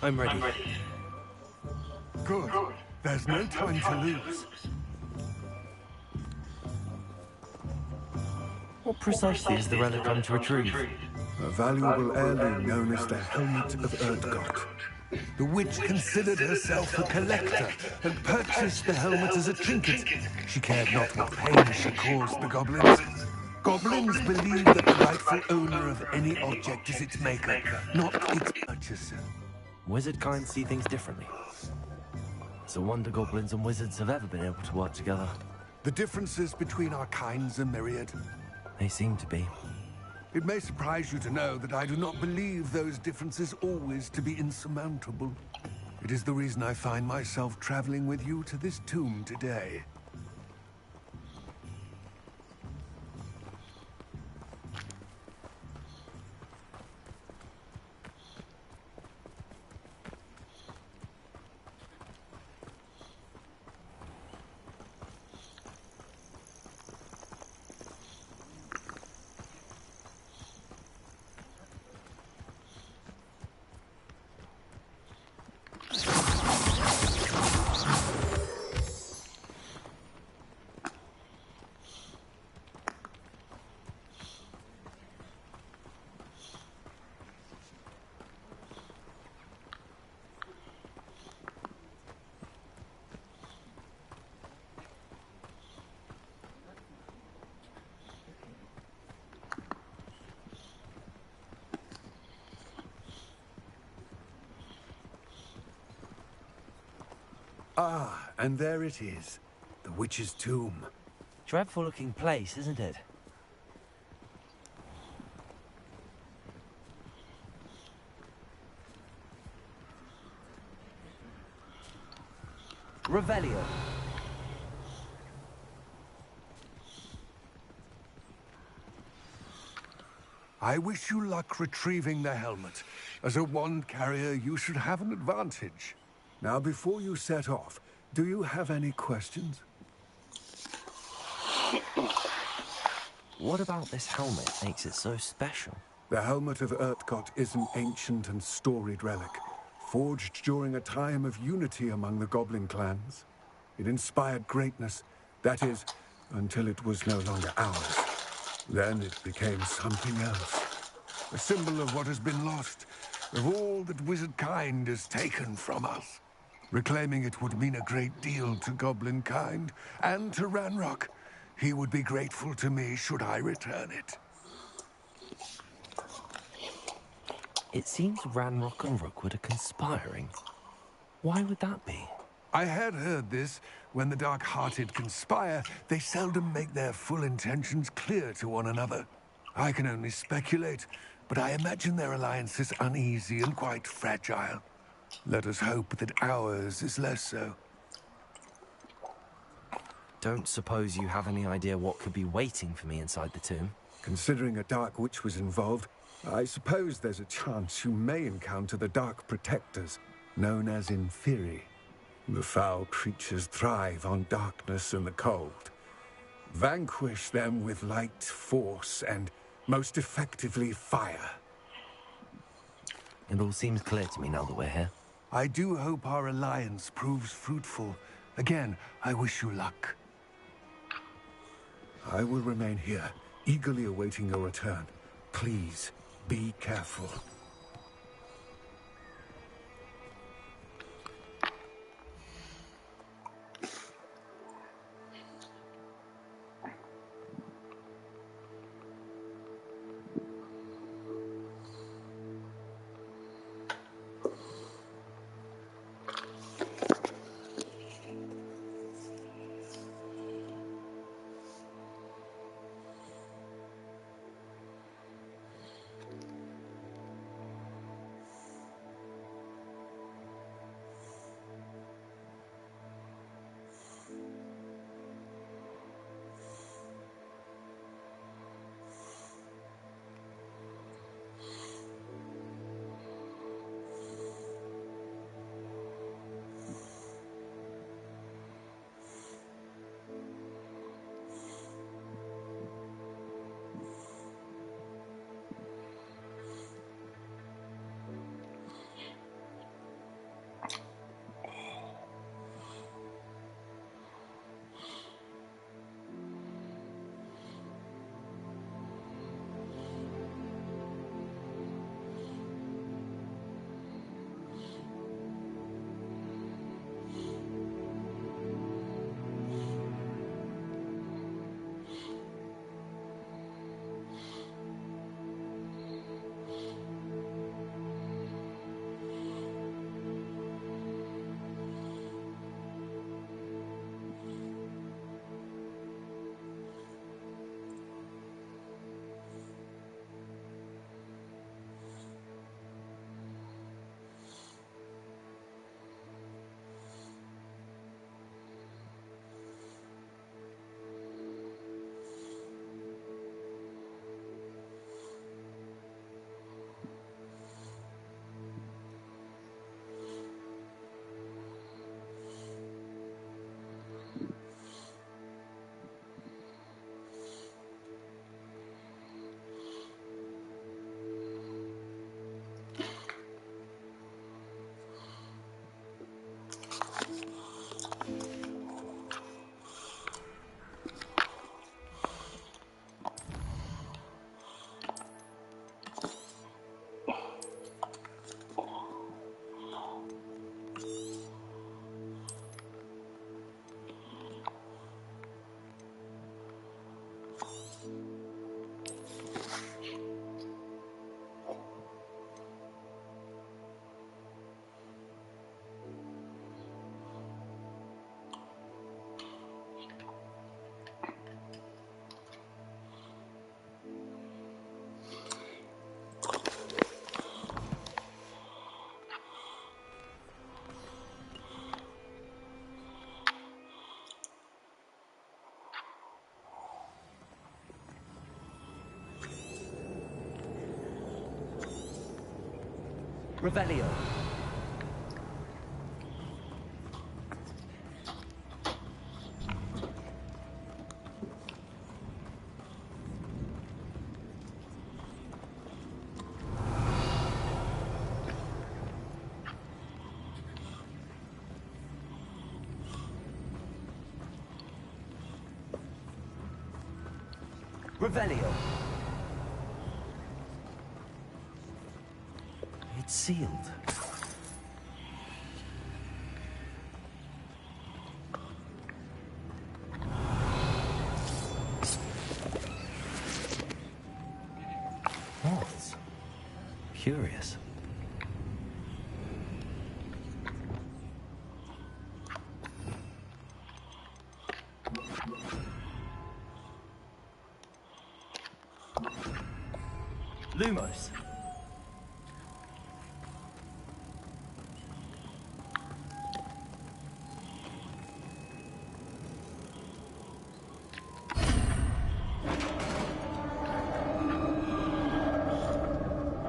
I'm ready. Good. There's no time to lose. What precisely is the relic I'm to retrieve? A valuable heirloom known as the Helmet of Erdgot. The witch considered herself a collector and purchased the helmet as a trinket. She cared not what pain she caused the goblins. Goblins believe that the rightful owner of any object is its maker, not its purchaser. Wizard kind see things differently. It's a wonder goblins and wizards have ever been able to work together. The differences between our kinds are myriad. They seem to be. It may surprise you to know that I do not believe those differences always to be insurmountable. It is the reason I find myself traveling with you to this tomb today. Ah, and there it is. The witch's tomb. Dreadful looking place, isn't it? Revelio. I wish you luck retrieving the helmet. As a wand carrier, you should have an advantage. Now, before you set off, do you have any questions? What about this helmet makes it so special? The Helmet of Erdgot is an ancient and storied relic, forged during a time of unity among the goblin clans. It inspired greatness, that is, until it was no longer ours. Then it became something else. A symbol of what has been lost, of all that wizard kind has taken from us. Reclaiming it would mean a great deal to goblin kind, and to Ranrock. He would be grateful to me should I return it. It seems Ranrock and Rookwood are conspiring. Why would that be? I had heard this. When the dark-hearted conspire, they seldom make their full intentions clear to one another. I can only speculate, but I imagine their alliance is uneasy and quite fragile. Let us hope that ours is less so. Don't suppose you have any idea what could be waiting for me inside the tomb? Considering a dark witch was involved, I suppose there's a chance you may encounter the Dark Protectors, known as Inferi. The foul creatures thrive on darkness and the cold. Vanquish them with light, force, and most effectively fire. It all seems clear to me now that we're here. I do hope our alliance proves fruitful. Again, I wish you luck. I will remain here, eagerly awaiting your return. Please, be careful. Revelio. Revelio. It's sealed. Moths. Curious. Lumos.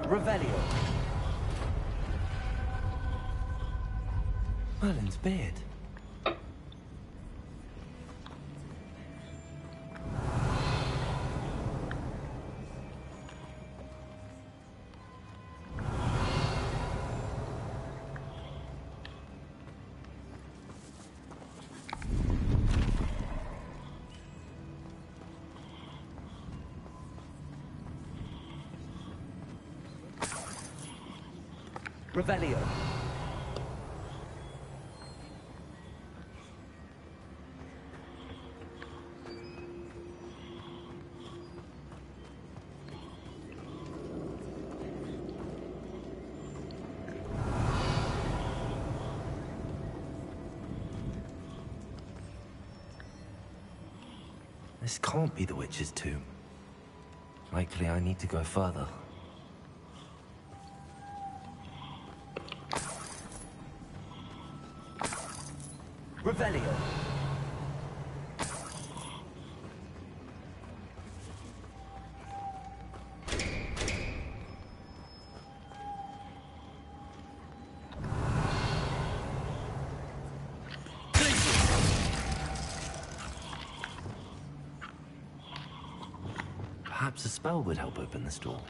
Revelio. Merlin's beard. Revelio. This can't be the witch's tomb. Likely I need to go further. Revelio. Perhaps a spell would help open this door.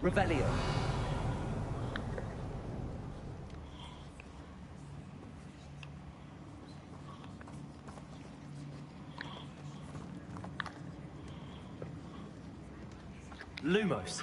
Revelio. Lumos.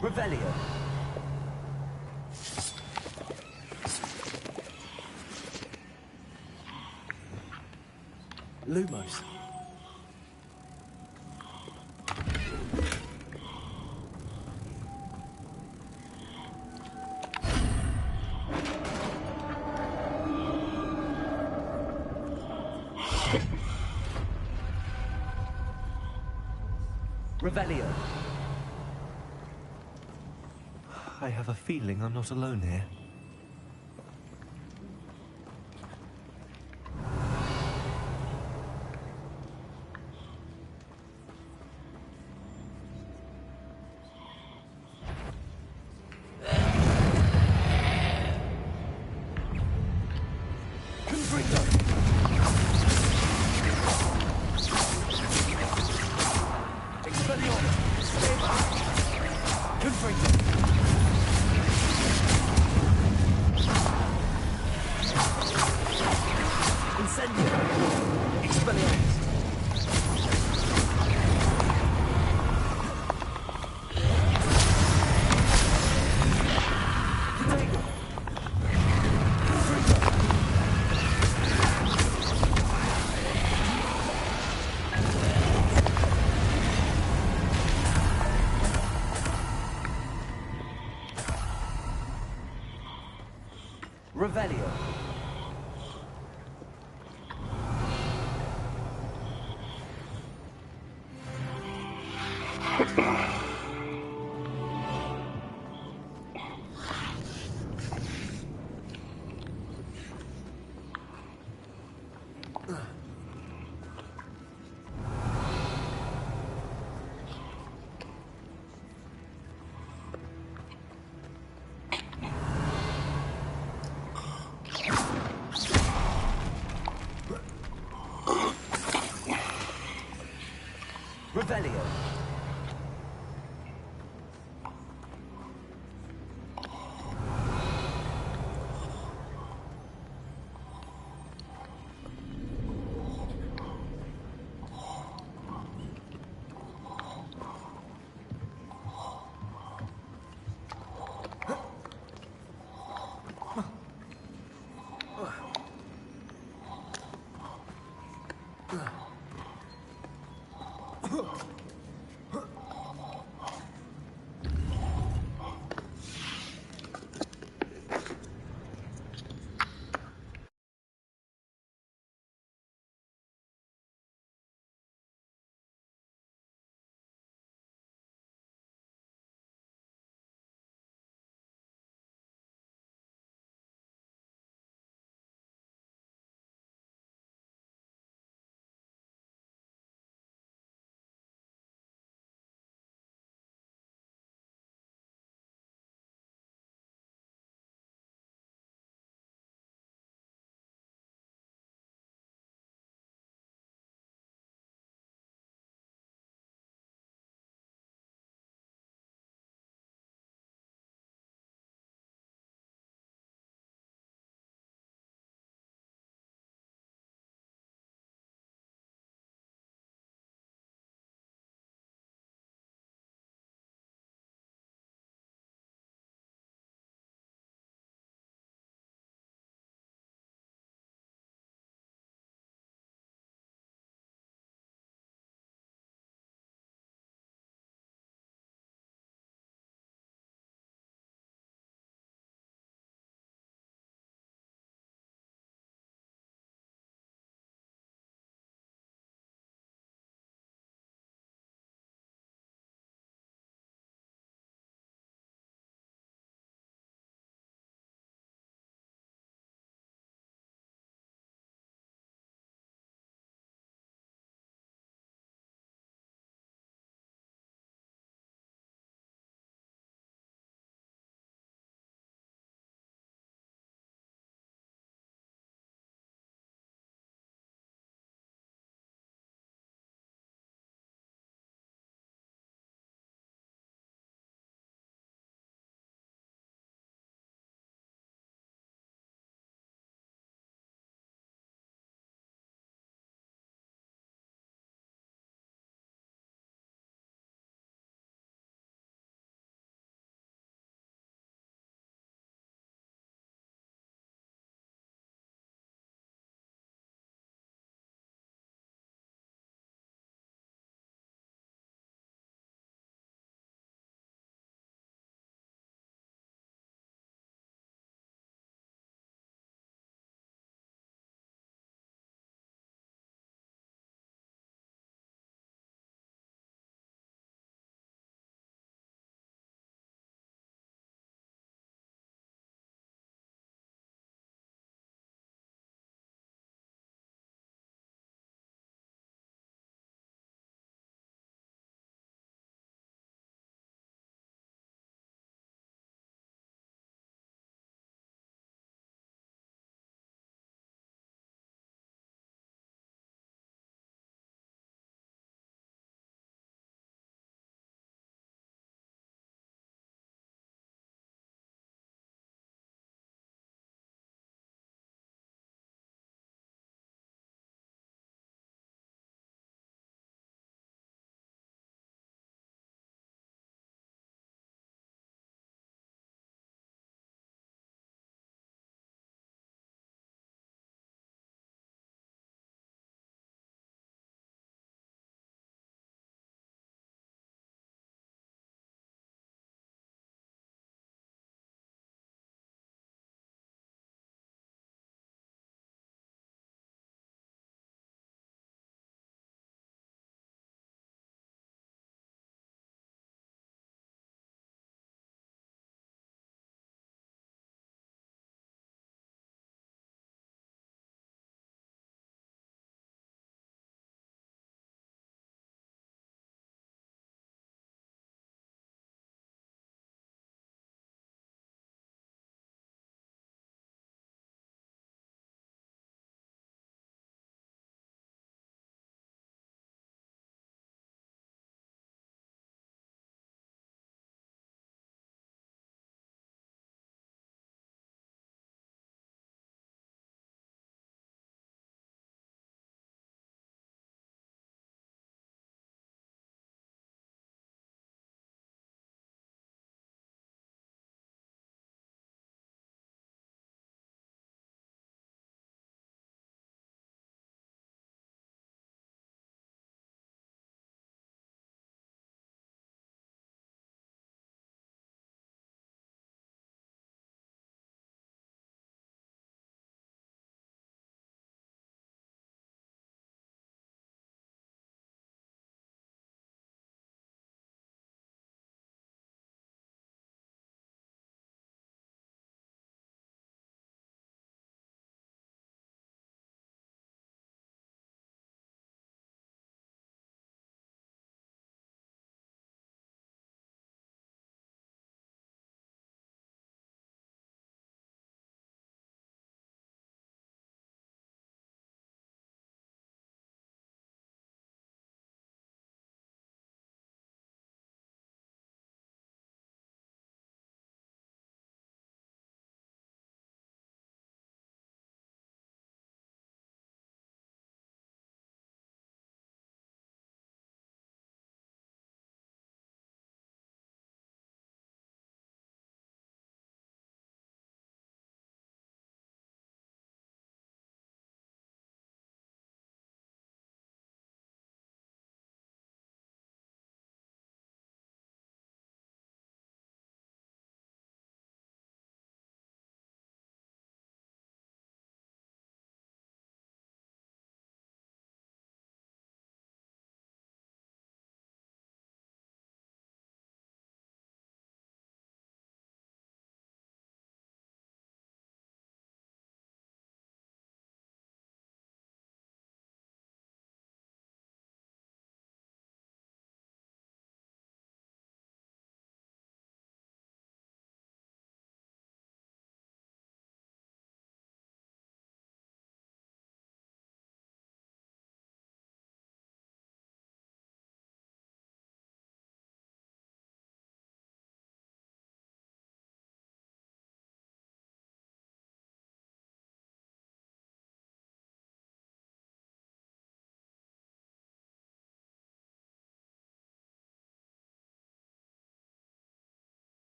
Revelio. Lumos. Revelio. I have a feeling I'm not alone here. Revelio.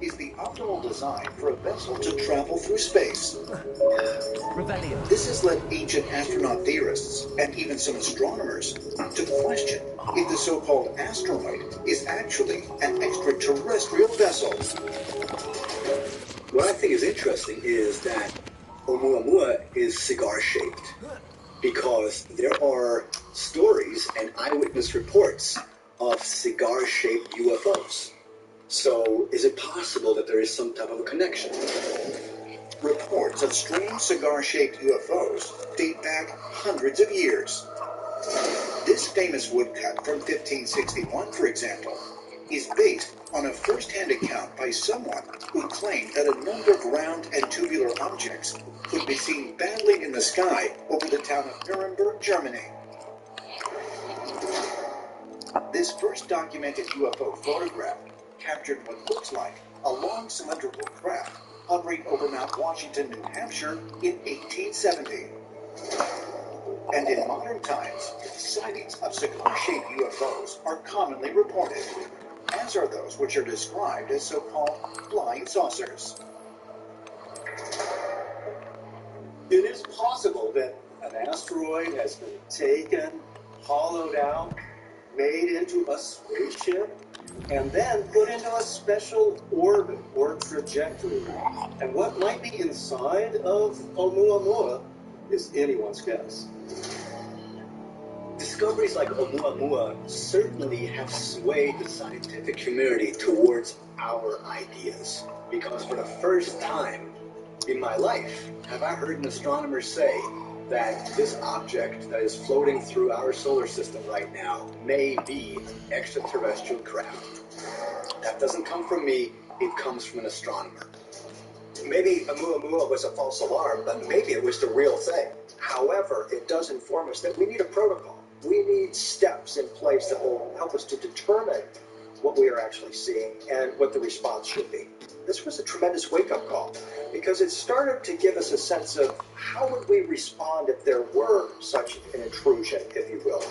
is the optimal design for a vessel to travel through space. Revelio. This has led ancient astronaut theorists, and even some astronomers, to question if the so-called asteroid is actually an extraterrestrial vessel. What I think is interesting is that Oumuamua is cigar-shaped, because there are stories and eyewitness reports of cigar-shaped UFOs. So is it possible that there is some type of a connection? Reports of strange cigar-shaped UFOs date back hundreds of years. This famous woodcut from 1561, for example, is based on a first-hand account by someone who claimed that a number of round and tubular objects could be seen battling in the sky over the town of Nuremberg, Germany. This first documented UFO photograph captured what looks like a long cylindrical craft hovering over Mount Washington, New Hampshire in 1870. And in modern times, sightings of cigar-shaped UFOs are commonly reported, as are those which are described as so-called flying saucers. It is possible that an asteroid has been taken, hollowed out, made into a spaceship, and then put into a special orbit or trajectory. And what might be inside of Oumuamua is anyone's guess. Discoveries like Oumuamua certainly have swayed the scientific community towards our ideas, because for the first time in my life have I heard an astronomer say that this object that is floating through our solar system right now may be an extraterrestrial craft. That doesn't come from me, it comes from an astronomer. Maybe Oumuamua was a false alarm, but maybe it was the real thing. However, it does inform us that we need a protocol. We need steps in place that will help us to determine what we are actually seeing and what the response should be. This was a tremendous wake-up call, because it started to give us a sense of how would we respond if there were such an intrusion, if you will.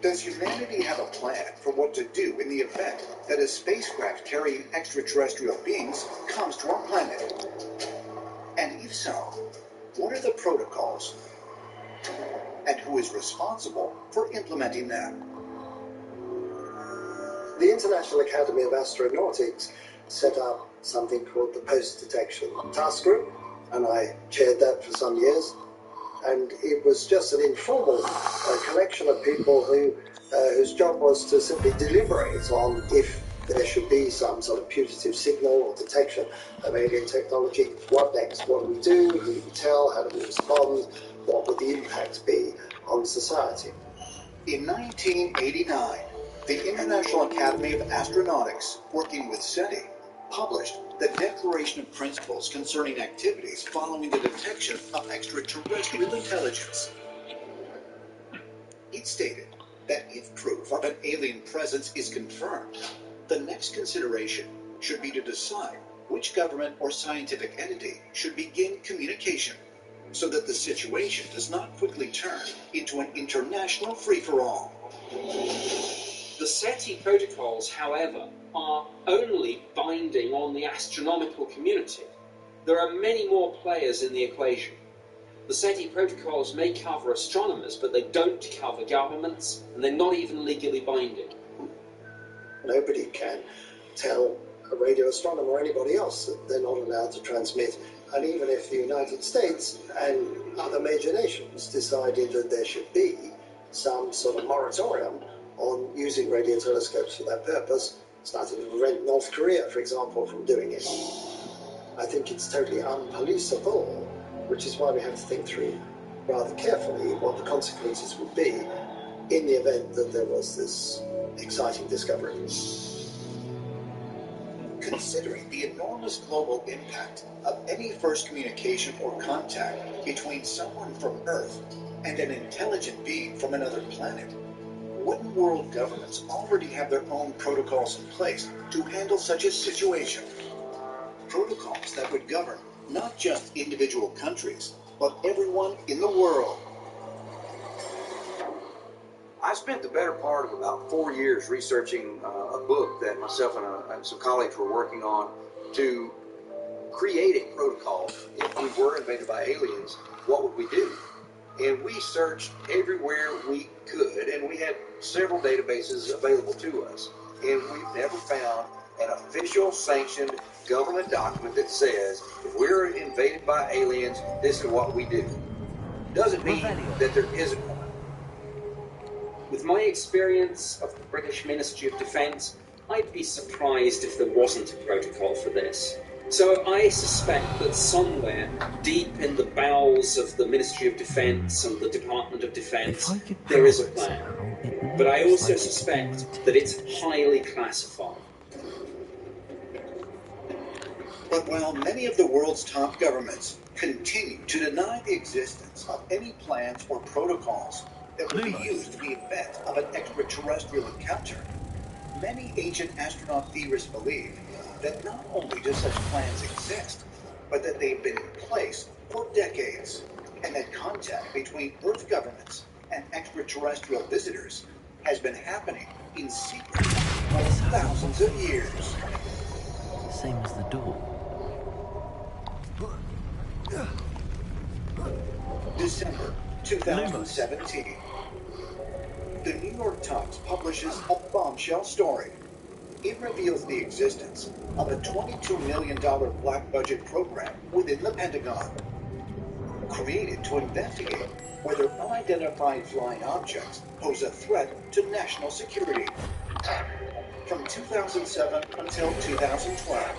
Does humanity have a plan for what to do in the event that a spacecraft carrying extraterrestrial beings comes to our planet? And if so, what are the protocols? And who is responsible for implementing them? The International Academy of Astronautics set up something called the Post-Detection Task Group, and I chaired that for some years. And it was just an informal collection of people whose job was to simply deliberate on if there should be some sort of putative signal or detection of alien technology. What next? What do we do? Who do we tell? How do we respond? What would the impact be on society? In 1989, the International Academy of Astronautics, working with SETI, published the Declaration of Principles concerning activities following the detection of extraterrestrial intelligence. It stated that if proof of an alien presence is confirmed, the next consideration should be to decide which government or scientific entity should begin communication, so that the situation does not quickly turn into an international free-for-all. The SETI protocols, however, are only binding on the astronomical community. There are many more players in the equation. The SETI protocols may cover astronomers, but they don't cover governments, and they're not even legally binding. Nobody can tell a radio astronomer or anybody else that they're not allowed to transmit. And even if the United States and other major nations decided that there should be some sort of moratorium on using radio telescopes for that purpose, starting to prevent North Korea, for example, from doing it, I think it's totally unpoliceable, which is why we have to think through rather carefully what the consequences would be in the event that there was this exciting discovery. Considering the enormous global impact of any first communication or contact between someone from Earth and an intelligent being from another planet, wouldn't world governments already have their own protocols in place to handle such a situation? Protocols that would govern not just individual countries, but everyone in the world. I spent the better part of about 4 years researching a book that myself and some colleagues were working on to create a protocol. If we were invaded by aliens, what would we do? And we searched everywhere we could, and we had several databases available to us. And we've never found an official sanctioned government document that says if we're invaded by aliens, this is what we do. Doesn't mean that there isn't one. With my experience of the British Ministry of Defence, I'd be surprised if there wasn't a protocol for this. So I suspect that somewhere deep in the bowels of the Ministry of Defence and the Department of Defence, there is a plan. But I also suspect that it's highly classified. But while many of the world's top governments continue to deny the existence of any plans or protocols that would be used in the event of an extraterrestrial encounter, many ancient astronaut theorists believe that not only do such plans exist, but that they've been in place for decades, and that contact between Earth governments and extraterrestrial visitors has been happening in secret for thousands of years. Same as the door. December 2017. The New York Times publishes a bombshell story. It reveals the existence of a $22 million black budget program within the Pentagon, created to investigate whether unidentified flying objects pose a threat to national security. From 2007 until 2012,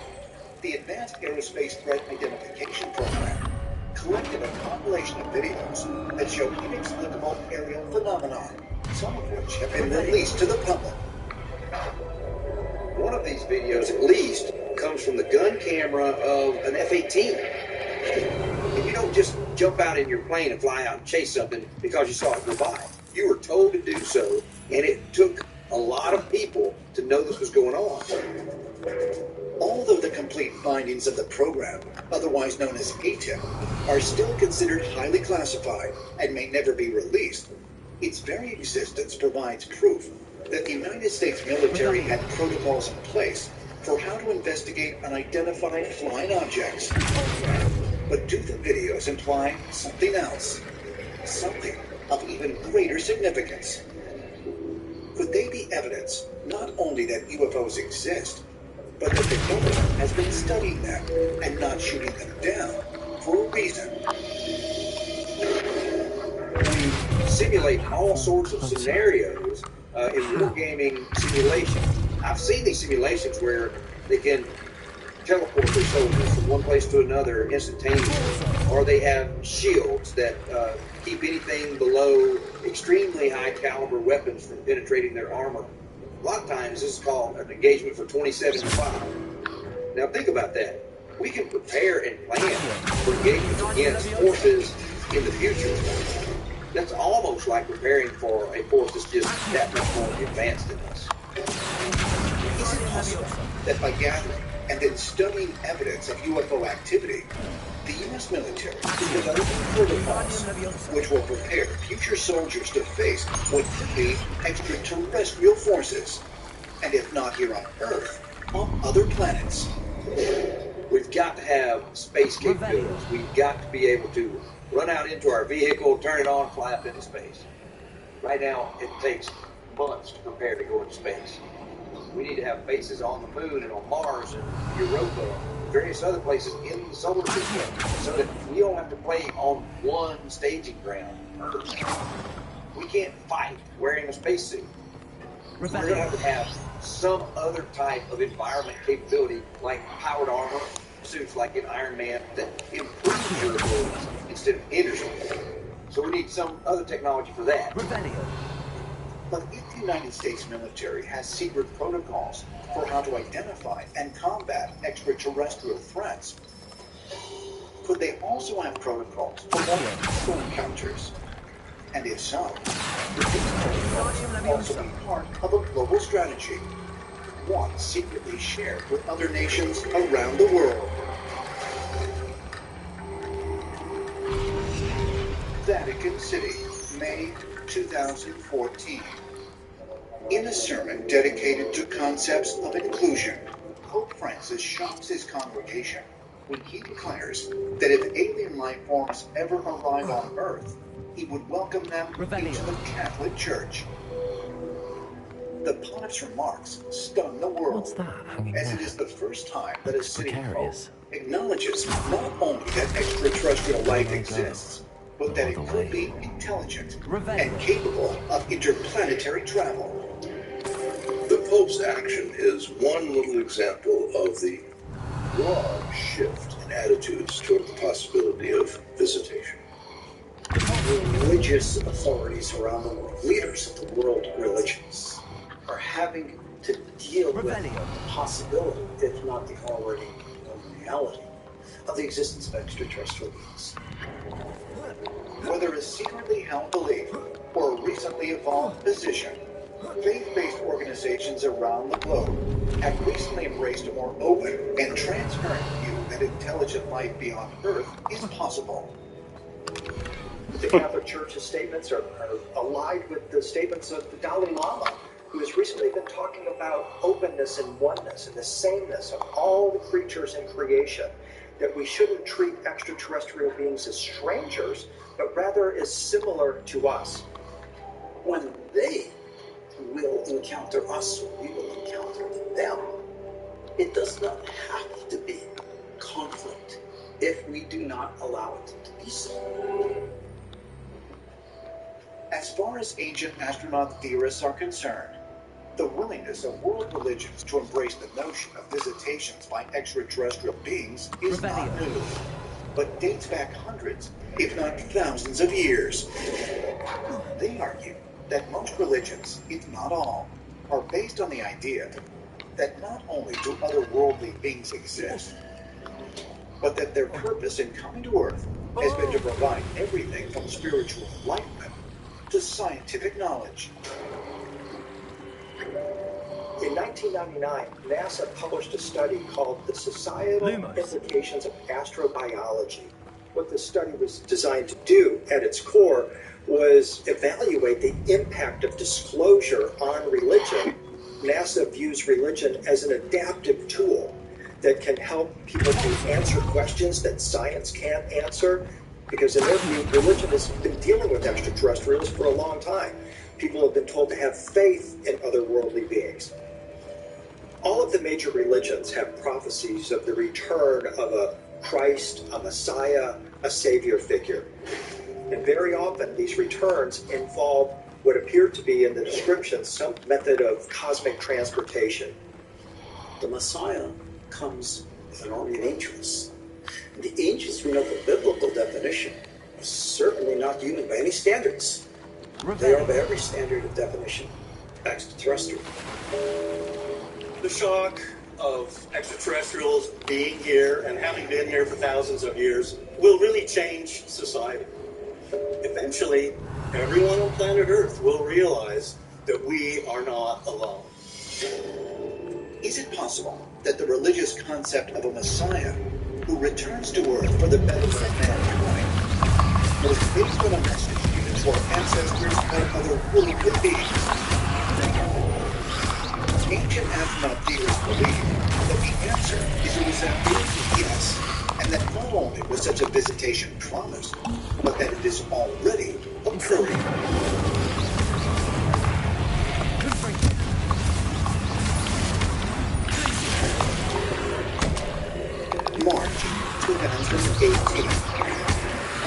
the Advanced Aerospace Threat Identification Program collected a compilation of videos that show inexplicable aerial phenomena, some of which have been released to the public. One of these videos, at least, comes from the gun camera of an F-18. And you don't just jump out in your plane and fly out and chase something because you saw it go by. You were told to do so, and it took a lot of people to know this was going on. Although the complete findings of the program, otherwise known as ATIP, are still considered highly classified and may never be released, its very existence provides proof that the United States military had protocols in place for how to investigate unidentified flying objects. But do the videos imply something else? Something of even greater significance? Could they be evidence not only that UFOs exist, but that the government has been studying them and not shooting them down for a reason? We simulate all sorts of scenarios in wargaming simulations. I've seen these simulations where they can teleport their soldiers from one place to another instantaneously, or they have shields that keep anything below extremely high caliber weapons from penetrating their armor. A lot of times this is called an engagement for 2075. Now think about that. We can prepare and plan for engagements against forces in the future. That's almost like preparing for a force that's just that much more advanced than us. Is it possible that by gathering and then studying evidence of UFO activity, the U.S. military is developing protocols which will prepare future soldiers to face what could be extraterrestrial forces, and if not here on Earth, on other planets? We've got to have space capabilities. We've got to be able to run out into our vehicle, turn it on, fly up into space. Right now, it takes months to prepare to go into space. We need to have bases on the moon and on Mars and Europa, various other places in the solar system, so that we don't have to play on one staging ground. We can't fight wearing a spacesuit. We're going to have some other type of environment capability, like powered armor, suits like in Iron Man, that improves your abilities instead of hinders them. So we need some other technology for that. But if the United States military has secret protocols for how to identify and combat extraterrestrial threats, could they also have protocols for more peaceful encounters? And if so, would these protocols also be part of a global strategy, one secretly shared with other nations around the world? Vatican City, May 2014. In a sermon dedicated to concepts of inclusion, Pope Francis shocks his congregation when he declares that if alien life forms ever arrive on Earth, he would welcome them into the Catholic Church. The Pontiff's remarks stun the world, What's that hanging as there? it is the first time that a city pope Precarious. acknowledges not only that extraterrestrial life exists, but that it could be intelligent and capable of interplanetary travel. The Pope's action is one little example of the broad shift in attitudes toward the possibility of visitation. Religious authorities around the world, leaders of the world religions, are having to deal with the possibility, if not the already known reality, of the existence of extraterrestrial beings. Whether a secretly held belief or a recently evolved position, faith-based organizations around the globe have recently embraced a more open and transparent view that intelligent life beyond Earth is possible. The Catholic Church's statements are allied with the statements of the Dalai Lama, who has recently been talking about openness and oneness and the sameness of all the creatures in creation, that we shouldn't treat extraterrestrial beings as strangers, but rather as similar to us. When they will encounter us, we will encounter them. It does not have to be conflict if we do not allow it to be so. As far as ancient astronaut theorists are concerned, the willingness of world religions to embrace the notion of visitations by extraterrestrial beings is not new, but dates back hundreds, if not thousands of years. They argue that most religions, if not all, are based on the idea that not only do otherworldly beings exist, but that their purpose in coming to Earth has been to provide everything from spiritual enlightenment to scientific knowledge. In 1999, NASA published a study called The Societal Implications of Astrobiology. What this study was designed to do at its core was evaluate the impact of disclosure on religion. NASA views religion as an adaptive tool that can help people to answer questions that science can't answer, because in their view, religion has been dealing with extraterrestrials for a long time. People have been told to have faith in otherworldly beings. All of the major religions have prophecies of the return of a Christ, a Messiah, a Savior figure. And very often these returns involve what appear to be in the description some method of cosmic transportation. The Messiah comes with an army of angels. And the angels, we know the biblical definition, are certainly not human by any standards. They are by every standard of definition extraterrestrial. The shock of extraterrestrials being here and having been here for thousands of years will really change society. Eventually, everyone on planet Earth will realize that we are not alone. Is it possible that the religious concept of a Messiah who returns to Earth for the benefit of mankind was based on a message given to our ancestors by otherworldly beings? Ancient astronaut theorists believe that the answer is a resounding yes, and that not only was such a visitation promised, but that it is already occurring. March 2018.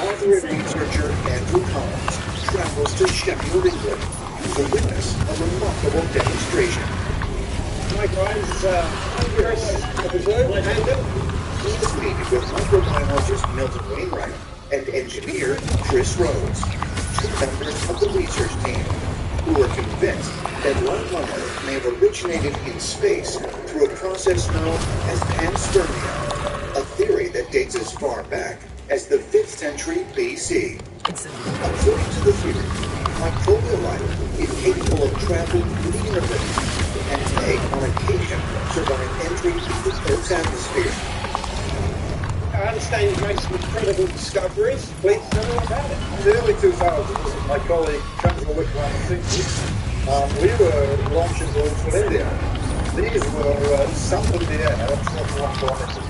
Author and researcher Andrew Collins travels to Sheffield, England to witness a remarkable demonstration. Hi guys, He's meeting with microbiologist Milton Wainwright and engineer Chris Rhodes, two members of the research team, who are convinced that life on Earth may have originated in space through a process known as panspermia, a theory that dates as far back as the 5th century BC. According to the theory, microbial life is capable of traveling through the universe and may, on occasion, survive entry into the Earth's atmosphere. understand you've made some incredible discoveries. Please tell me about it. In the early 2000s, my colleague Chandra Wickham and Thingy, we were launching balloons from India. These were sampled in the air at 41 kilometers,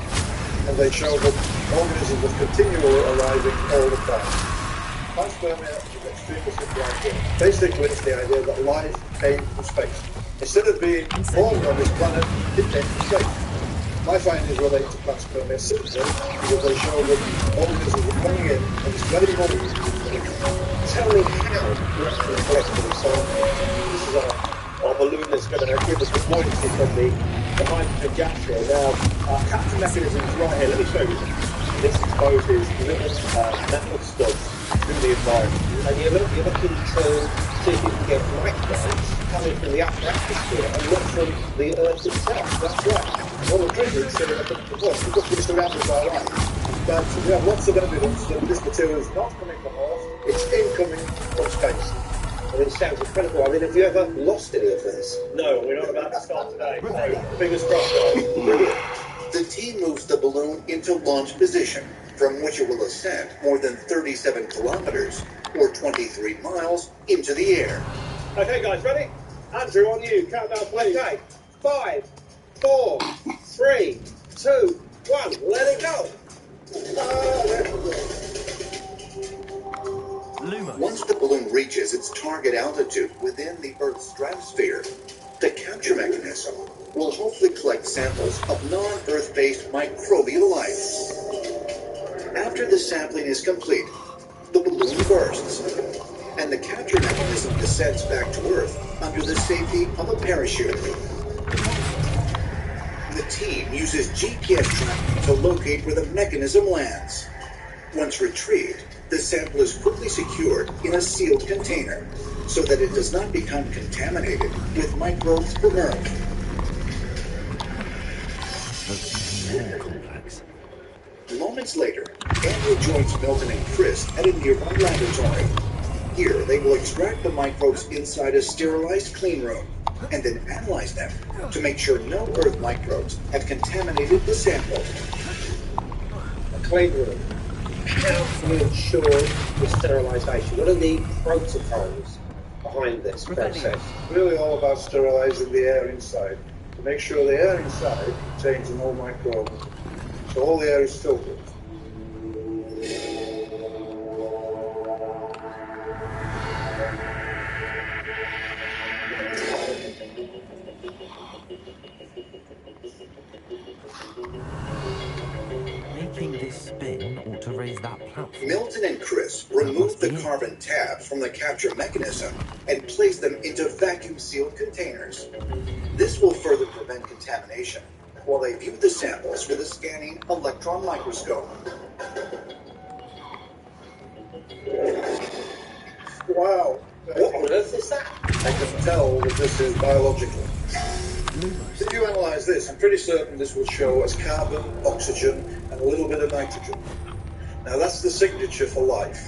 and they showed that organisms were continually arriving all the time. Panspermia is extremely simple idea. Basically, it's the idea that life came from space. Instead of being formed on this planet, it came from space. My findings relate to panspermia simply because they show that organisms were coming in at this very moment. Tell me how you actually collect them. So this is our balloon that's going to give us the buoyancy from the hydrogen gas here. Now, our capture mechanism is right here. Let me show you. This exposes little metal studs in the environment. And you're looking to see if you can get microbes coming from the upper atmosphere and not from the Earth itself. That's right. Well, the trick is we've got this around with our life. But we have lots of evidence that this material is not coming from Earth, it's incoming from space. I mean, it sounds incredible. I mean, have you ever lost any of this? No, we're not about to start today. Fingers crossed, guys. Brilliant. The team moves the balloon into launch position, from which it will ascend more than 37 kilometers, or 23 miles, into the air. Okay, guys, ready? Andrew, on you. Countdown, please. Okay. 5, 4, 3, 2, 1. Let it go. Once the balloon reaches its target altitude within the Earth's stratosphere, the capture mechanism will hopefully collect samples of non-Earth-based microbial life. After the sampling is complete, the balloon bursts, and the capture mechanism descends back to Earth under the safety of a parachute. The team uses GPS tracking to locate where the mechanism lands. Once retrieved, the sample is quickly secured in a sealed container so that it does not become contaminated with microbes from Earth. Moments later, Andrew joins Milton and Chris at a nearby laboratory. Here, they will extract the microbes inside a sterilized clean room and then analyze them to make sure no Earth microbes have contaminated the sample. A clean room. How can you ensure the sterilisation? What are the protocols behind this process? Really all about sterilising the air inside, to make sure the air inside contains no microbes. So all the air is filtered. Making this spin ought to raise that platform. Milton and Chris remove the carbon tabs from the capture mechanism and place them into vacuum-sealed containers. This will further prevent contamination while they view the samples with a scanning electron microscope. Wow! What on earth is that? I can tell that this is biological. If you analyse this, I'm pretty certain this will show as carbon, oxygen, and a little bit of nitrogen. Now that's the signature for life.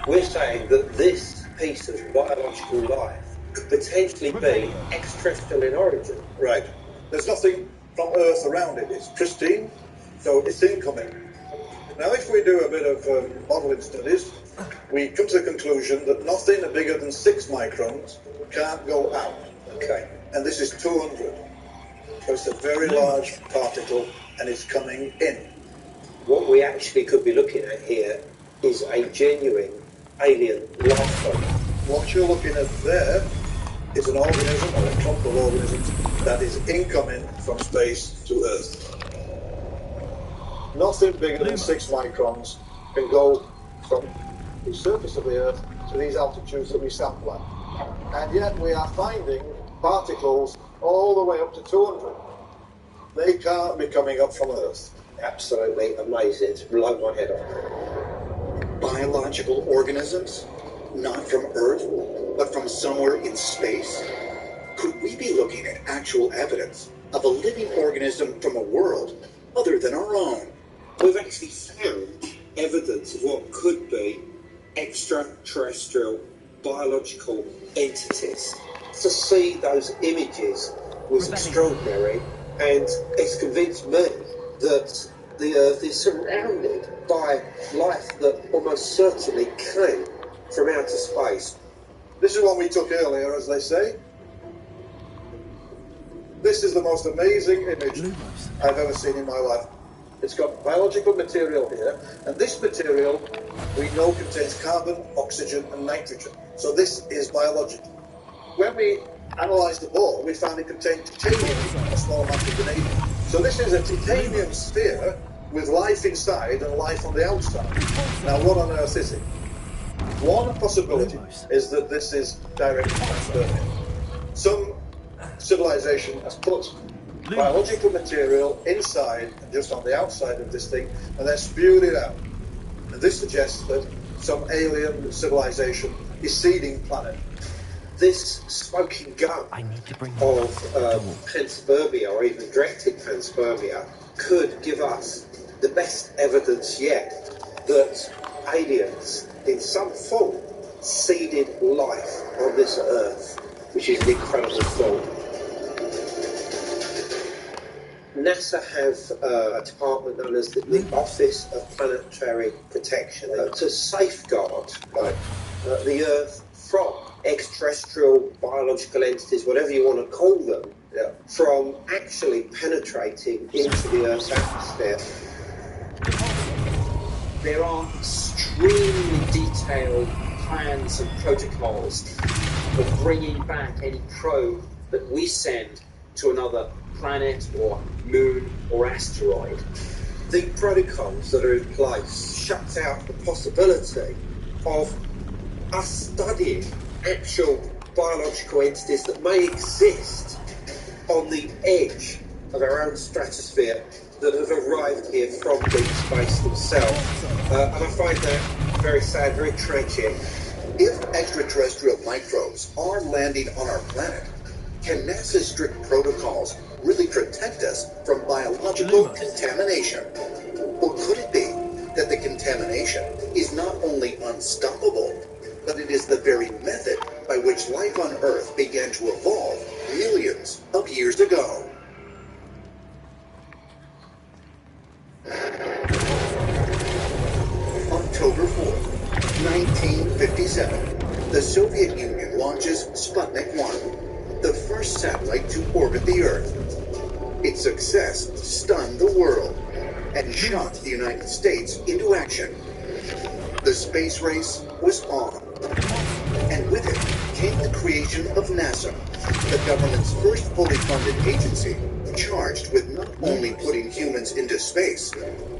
We're saying that this piece of biological life could potentially be extraterrestrial in origin. Right. There's nothing from Earth around it. It's pristine, so it's incoming. Now if we do a bit of modelling studies, we come to the conclusion that nothing bigger than 6 microns can't go out. Okay. And this is 200. So it's a very large particle and it's coming in. What we actually could be looking at here is a genuine alien life form. What you're looking at there is an organism, or a clump of organisms, that is incoming from space to Earth. Nothing bigger than 6 microns can go from the surface of the Earth to these altitudes that we sample at. And yet we are finding particles all the way up to 200. They can't be coming up from Earth. Absolutely amazing. It's blown my head off. Biological organisms? Not from Earth, but from somewhere in space? Could we be looking at actual evidence of a living organism from a world other than our own? We've actually found evidence of what could be extraterrestrial biological entities. To see those images was extraordinary, and it's convinced me that the Earth is surrounded by life that almost certainly came from outer space. This is what we took earlier, as they say. This is the most amazing image I've ever seen in my life. It's got biological material here, and this material we know contains carbon, oxygen, and nitrogen. So this is biological. When we analysed the ball, we found it contained titanium, a small amount of vanadium. So this is a titanium sphere with life inside and life on the outside. Now, what on earth is it? One possibility is that this is direct panspermia. Some civilization has put biological material inside and just on the outside of this thing and then spewed it out. And this suggests that some alien civilization is seeding planet. This smoking gun of panspermia, or even directed panspermia, could give us the best evidence yet that aliens, in some form, seeded life on this Earth, which is an incredible thought. NASA have a department known as the Office of Planetary Protection to safeguard the Earth from extraterrestrial biological entities, whatever you want to call them, from actually penetrating into the Earth's atmosphere. There are extremely detailed plans and protocols for bringing back any probe that we send to another planet or moon or asteroid. The protocols that are in place shut out the possibility of us studying actual biological entities that may exist on the edge of our own stratosphere that have arrived here from deep space themselves. And I find that very sad, very tragic. If extraterrestrial microbes are landing on our planet, can NASA's strict protocols really protect us from biological contamination? Or could it be that the contamination is not only unstoppable, but it is the very method by which life on Earth began to evolve millions of years ago? October 4th, 1957, the Soviet Union launches Sputnik 1, the first satellite to orbit the Earth. Its success stunned the world and shocked the United States into action. The space race was on, and with it came the creation of NASA, the government's first fully funded agency, charged with not only putting humans into space,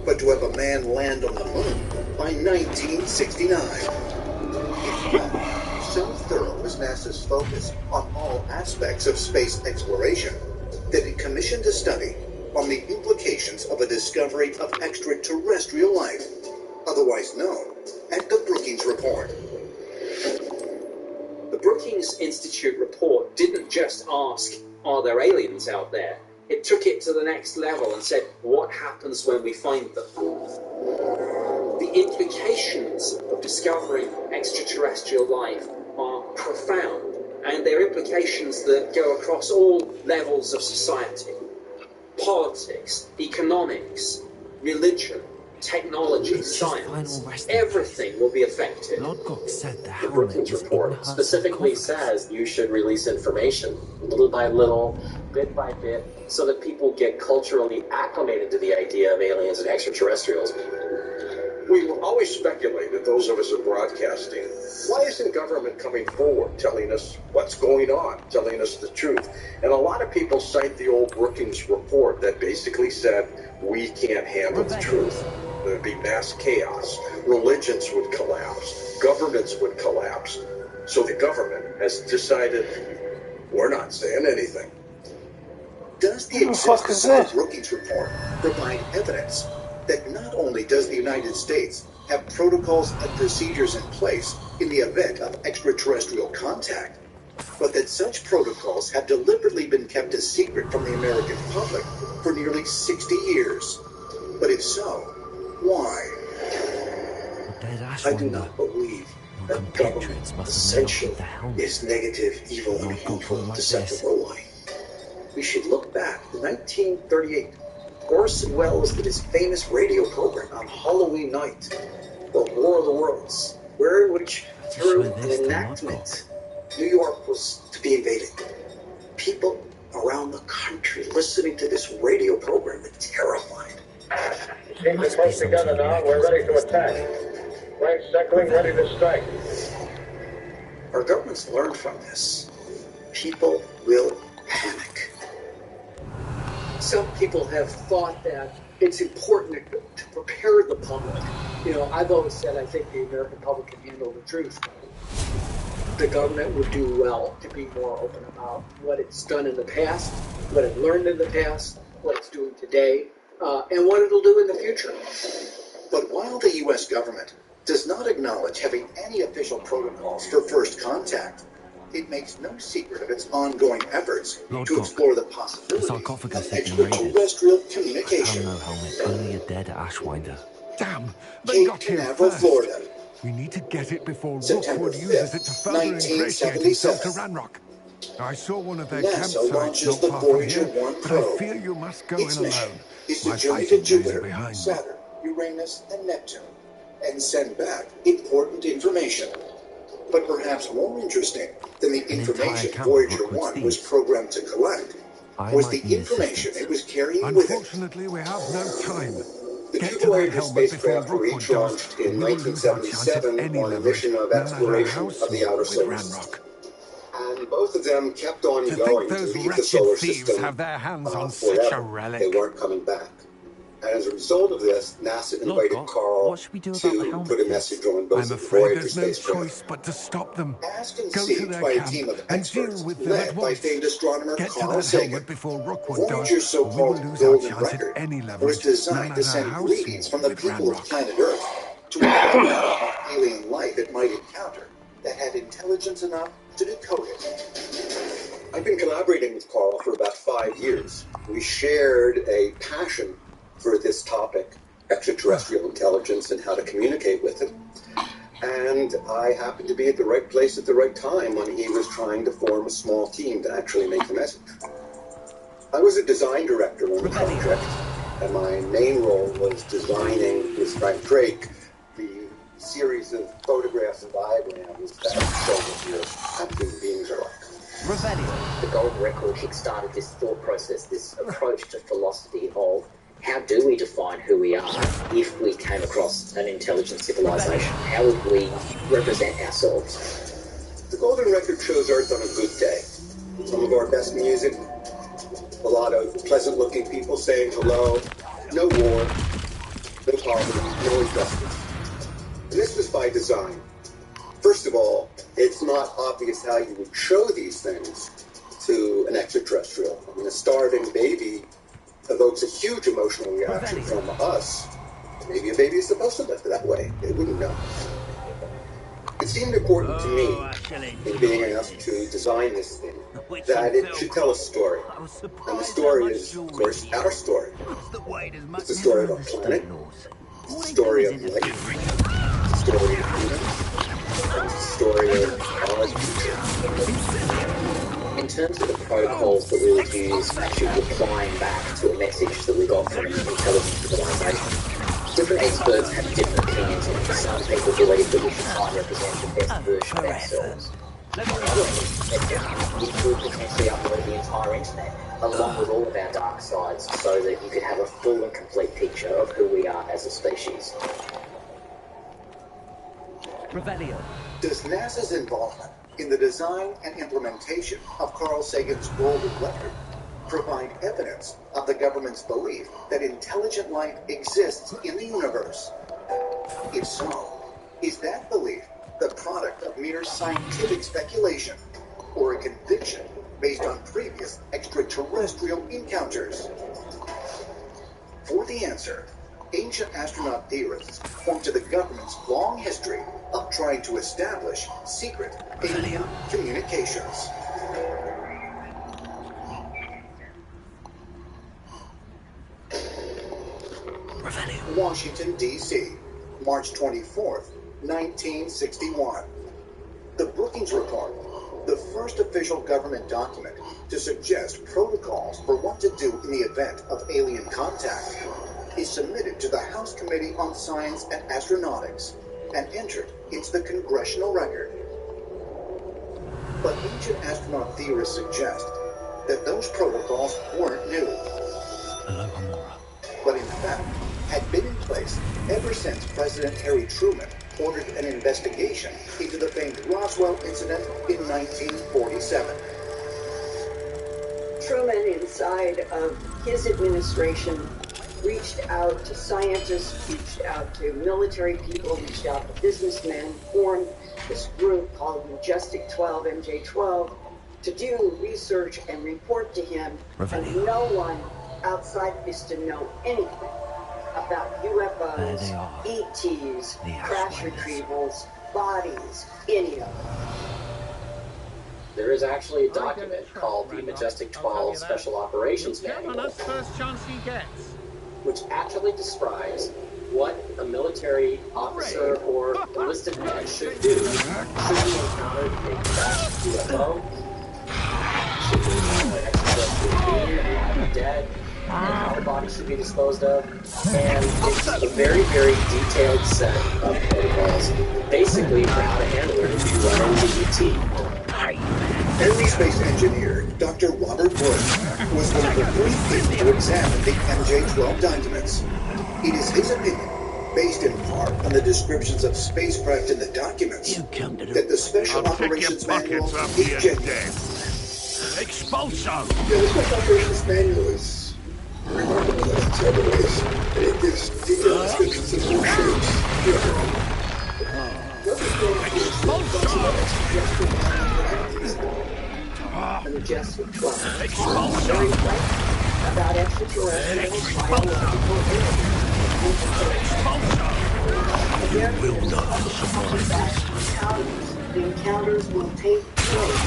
but to have a man land on the moon by 1969. In fact, so thorough was NASA's focus on all aspects of space exploration that it commissioned a study on the implications of a discovery of extraterrestrial life, otherwise known as the Brookings Report. The Brookings Institute report didn't just ask, are there aliens out there? It took it to the next level and said, what happens when we find them? The implications of discovering extraterrestrial life are profound, and they're implications that go across all levels of society. Politics, economics, religion, technology, science, everything will be affected. The Brookings report specifically says you should release information little by little, bit by bit, so that people get culturally acclimated to the idea of aliens and extraterrestrials. We always speculated, those of us in broadcasting, why isn't government coming forward, telling us what's going on, telling us the truth? And a lot of people cite the old Brookings report that basically said, we can't handle the truth. There'd be mass chaos. Religions would collapse. Governments would collapse. So the government has decided, we're not saying anything. Does the existence of the Brookings Report provide evidence that not only does the United States have protocols and procedures in place in the event of extraterrestrial contact, but that such protocols have deliberately been kept a secret from the American public for nearly 60 years? But if so, why? I do not believe that government essentially is negative, evil, and hateful, deceptive, or lying. We should look back to 1938 Orson Welles did his famous radio program on Halloween night, The War of the Worlds, in which, through an enactment, New York was to be invaded. People around the country listening to this radio program were terrified. Teams are close together now. We're ready to attack. Ranks circling, ready to strike. Our governments learned from this. People will panic. Some people have thought that it's important to prepare the public. You know, I've always said I think the American public can handle the truth. The government would do well to be more open about what it's done in the past, what it learned in the past, what it's doing today, and what it'll do in the future. But while the U.S. government does not acknowledge having any official protocols for first contact, it makes no secret of its ongoing efforts to explore the possibility of extraterrestrial communication. Hello, helmet. Only a dead Ashwinder. Damn! They got here first. Florida. We need to get it before September Rookwood uses it to further ingratiate himself to 1977. Ranrock. I saw one of their NASA campsites launches not the far from Voyager here, 1 but probe. I fear you must go Its in mission alone. is to My journey to fighting days are Jupiter, behind me. Saturn, Uranus, and Neptune, and send back important information. But perhaps more interesting than the information Voyager 1 was programmed to collect was the information it was carrying with it. Unfortunately, we have no time. The Get to that Voyager helmet before spacecraft were Rookwood each does, launched or in we will lose our chance at 1977 any on a leverage, mission of no matter exploration how of the small, outer with space. Ranrock. And both of them kept on To think going those to leave the wretched solar thieves system have their hands on such a forever. relic. They weren't coming back. And as a result of this, NASA invited Carl to put a message on both I'm of the afraid Voyager there's no spacecraft. choice but to stop them. As Go to conceived their by a camp team of and experts deal with them at led by once. famed astronomer Get to Carl that Sagan, helmet before Rookwood Voyager's does, or we will so-called lose our golden chance at record any was leverage, no designed matter to send how greetings small, from the with people of Ranrock. planet Earth to what alien life it might encounter that had intelligence enough to decode it. I've been collaborating with Carl for about 5 years. We shared a passion for this topic, extraterrestrial intelligence and how to communicate with it. And I happened to be at the right place at the right time when he was trying to form a small team to actually make the message. I was a design director on the project, and my main role was designing, with Frank Drake, the series of photographs and diagrams that show what your human beings are like. The Golden Record kickstarted this thought process, this approach to philosophy of how do we define who we are if we came across an intelligent civilization? How would we represent ourselves? The Golden Record shows Earth on a good day. Some of our best music, a lot of pleasant-looking people saying hello, no war, no poverty, no injustice. And this was by design. First of all, it's not obvious how you would show these things to an extraterrestrial. I mean, a starving baby evokes a huge emotional reaction from us. Maybe a baby is supposed to live that way. They wouldn't know. It seemed important to me, in being asked to design this thing, that it should tell a story. And the story is, of course, our story. It's the story of our planet, it's the story of life, it's the story of humans, and it's the story of our future. In terms of the protocols that we would use, actually replying back to a message that we got from an intelligent civilization, different experts have different opinions on it. Some people believe that we should try and represent the best version of ourselves. We could potentially upload the entire internet, along with all of our dark sides, so that you could have a full and complete picture of who we are as a species. Does NASA's involvement in the design and implementation of Carl Sagan's Golden Record provide evidence of the government's belief that intelligent life exists in the universe? If so, is that belief the product of mere scientific speculation, or a conviction based on previous extraterrestrial encounters? For the answer, ancient astronaut theorists point to the government's long history of trying to establish secret alien communications. Washington, D.C., March 24th, 1961. The Brookings Report, the first official government document to suggest protocols for what to do in the event of alien contact is submitted to the House Committee on Science and Astronautics and entered into the congressional record. But ancient astronaut theorists suggest that those protocols weren't new, but in fact had been in place ever since President Harry Truman ordered an investigation into the famed Roswell incident in 1947. Truman, inside of his administration, reached out to scientists, reached out to military people, reached out to businessmen, formed this group called Majestic 12, MJ12, to do research and report to him, and no one outside is to know anything about UFOs, ETs, crash retrievals, bodies, any of it. There is actually a document called the Majestic 12 Special Operations Manual, first chance he gets, which actually describes what a military officer or enlisted man should do should he encounter a crashed UFO, should he encounter an extraterrestrial being, alive or dead, and how the body should be disposed of. And it's a very, very detailed set of protocols, basically for how to handle it if you run into ET. Aerospace engineer Dr. Robert Wood was one of the first people to examine the MJ12 documents. It is his opinion, based in part on the descriptions of spacecraft in the documents, that the Special Operations Manual is genuine. Expulso! Yeah, the Special Operations Manual is remarkable in several ways. It gives detailed descriptions of warships, The Majestic 12. Very frank about extraterrestrials, biological the encounters will take place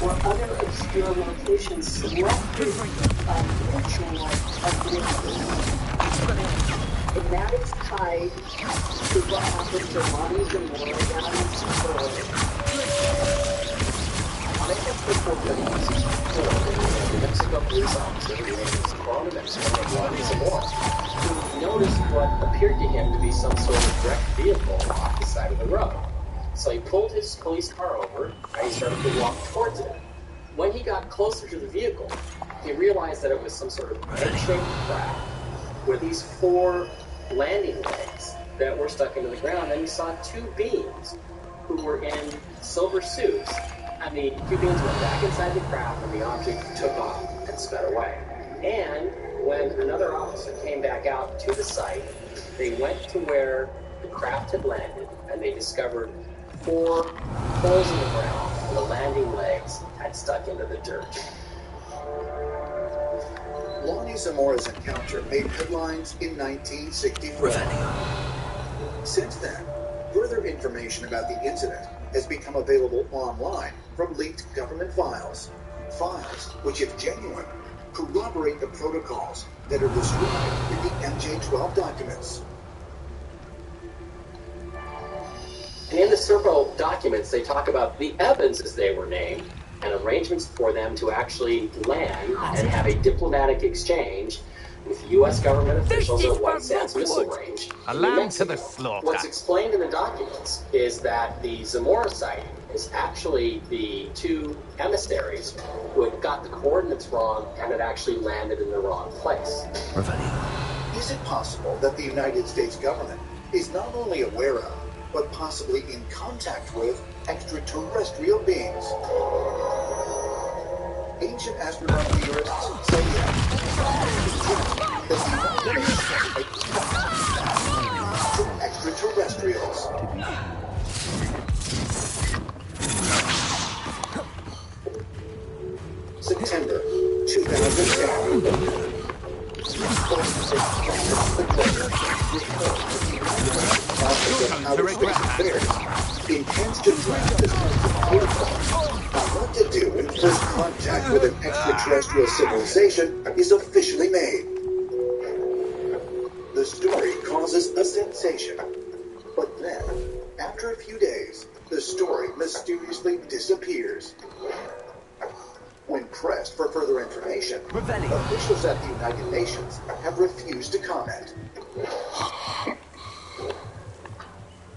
or other obscure locations selected by ritual of and that is tied to what happened to Lonnie Zamora down in Florida. The Mexico police officer named Lonnie Zamora, who noticed what appeared to him to be some sort of wrecked vehicle off the side of the road. So he pulled his police car over and he started to walk towards it. When he got closer to the vehicle, he realized that it was some sort of egg-shaped craft with these 4 landing legs that were stuck into the ground, and he saw 2 beings who were in silver suits, and the 2 beings went back inside the craft, and the object took off and sped away. And when another officer came back out to the site, they went to where the craft had landed, and they discovered 4 holes in the ground, and the landing legs had stuck into the dirt. Lonnie Zamora's encounter made headlines in 1964. Since then, further information about the incident has become available online from leaked government files. Files which, if genuine, corroborate the protocols that are described in the MJ12 documents. And in the Serpo documents, they talk about the Evans, as they were named, and arrangements for them to actually land and have a diplomatic exchange with U.S. government officials at White Sands Missile Range in New Mexico. What's explained in the documents is that the Zamora sighting is actually the 2 emissaries who had got the coordinates wrong and had actually landed in the wrong place. Is it possible that the United States government is not only aware of, but possibly in contact with, extraterrestrial beings? Ancient astronaut theorists say yes. To extraterrestrials. September 2010. Outer Space Affairs intends to draft this protocol on what to do when first contact with an extraterrestrial civilization is officially made. The story causes a sensation, but then, after a few days, the story mysteriously disappears. When pressed for further information, officials at the United Nations have refused to comment.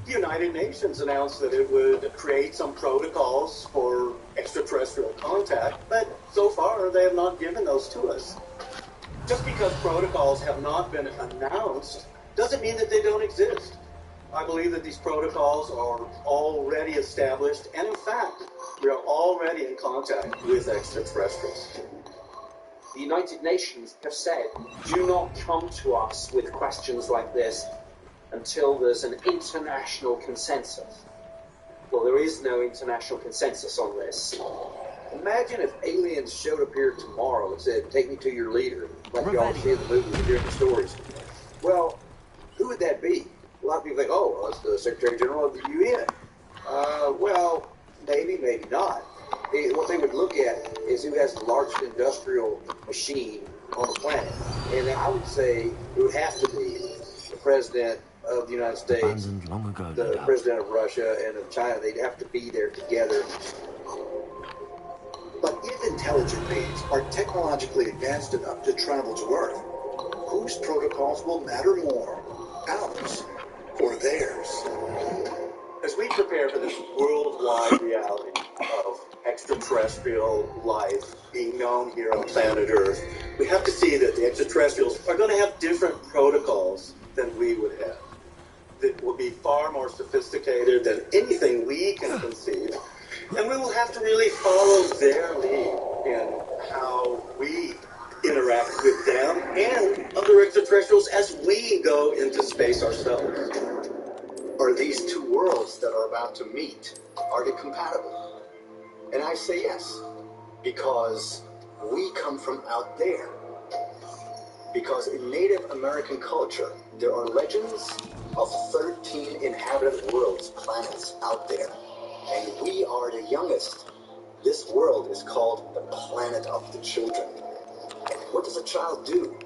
The United Nations announced that it would create some protocols for extraterrestrial contact, but so far they have not given those to us. Just because protocols have not been announced doesn't mean that they don't exist. I believe that these protocols are already established, and in fact, we are already in contact with extraterrestrials. The United Nations have said, do not come to us with questions like this until there's an international consensus. Well, there is no international consensus on this. Imagine if aliens showed up here tomorrow and said, take me to your leader, like y'all see in the movies and hear the stories. Well, who would that be? A lot of people think, oh, well, it's the Secretary General of the UN. Well, maybe, maybe not. What they would look at is who has the largest industrial machine on the planet. And I would say it would have to be the President of the United States, the President of Russia, and of China. They'd have to be there together. But if intelligent beings are technologically advanced enough to travel to Earth, whose protocols will matter more, ours or theirs? As we prepare for this worldwide reality of extraterrestrial life being known here on planet Earth, we have to see that the extraterrestrials are going to have different protocols than we would have. That will be far more sophisticated than anything we can conceive. And we will have to really follow their lead in how we interact with them and other extraterrestrials as we go into space ourselves. Are these two worlds that are about to meet, are they compatible? And I say yes, because we come from out there. Because in Native American culture, there are legends of 13 inhabited worlds, planets out there. And we are the youngest. This world is called the planet of the children. What does a child do?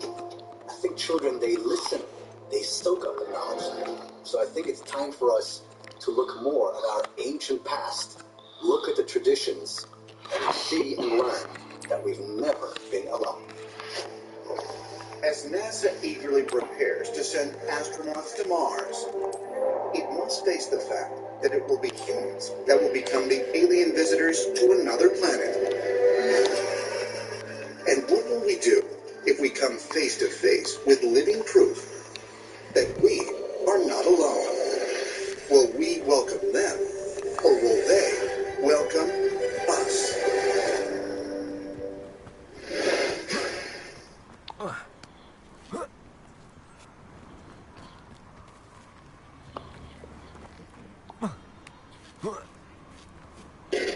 I think children, they listen. They soak up the knowledge. So I think it's time for us to look more at our ancient past, look at the traditions, and see and learn that we've never been alone. As NASA eagerly prepares to send astronauts to Mars, it must face the fact that it will be humans that will become the alien visitors to another planet. And what will we do if we come face to face with living proof that we are not alone? Will we welcome them, or will they welcome us?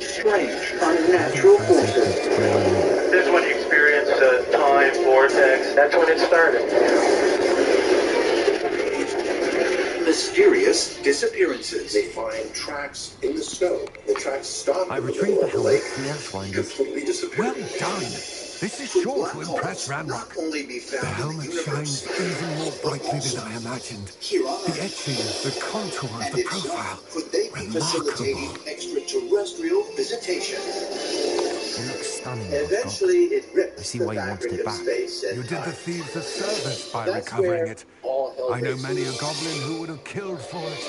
Strange, unnatural forces. This is when you experience a time vortex. That's when it started. Mysterious disappearances. They find tracks in the snow. The tracks stop. I retrieved the helmet from the Ashwinders. Completely disappear. Well done. This is sure to impress Ranrock. The helmet shines even more brightly than I imagined. The etchings, the contour of the profile. Could they be facilitating extraterrestrial visitation? It looks stunning. Eventually, it ripped I see the why you wanted fabric it of back. space and You did the time. thieves a service by That's recovering where it. all hell I know breaks many a loose. goblin who would have killed for it.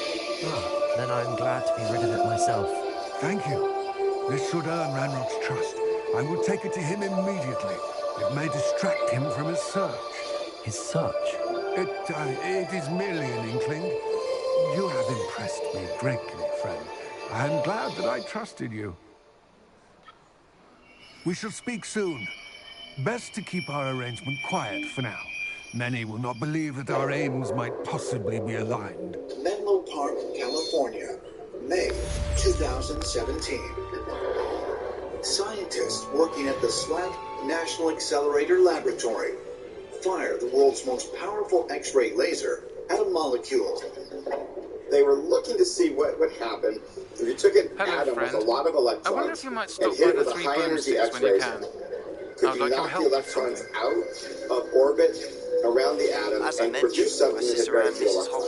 Oh, then I'm glad to be rid of it myself. Thank you. This should earn Ranrock's trust. I will take it to him immediately. It may distract him from his search. His search? It is merely an inkling. You have impressed me greatly, friend. I am glad that I trusted you. We shall speak soon. Best to keep our arrangement quiet for now. Many will not believe that our aims might possibly be aligned. Menlo Park, California, May 2017. Scientists working at the SLAC National Accelerator Laboratory fire the world's most powerful X-ray laser at a molecule. They were looking to see what would happen if you took an atom with a lot of electrons I wonder if you might stop and hit by it the with a 3 high-energy boomsticks when you X-rays. can. Could you knock the electrons out of orbit around the atom and produce something that had very few electrons?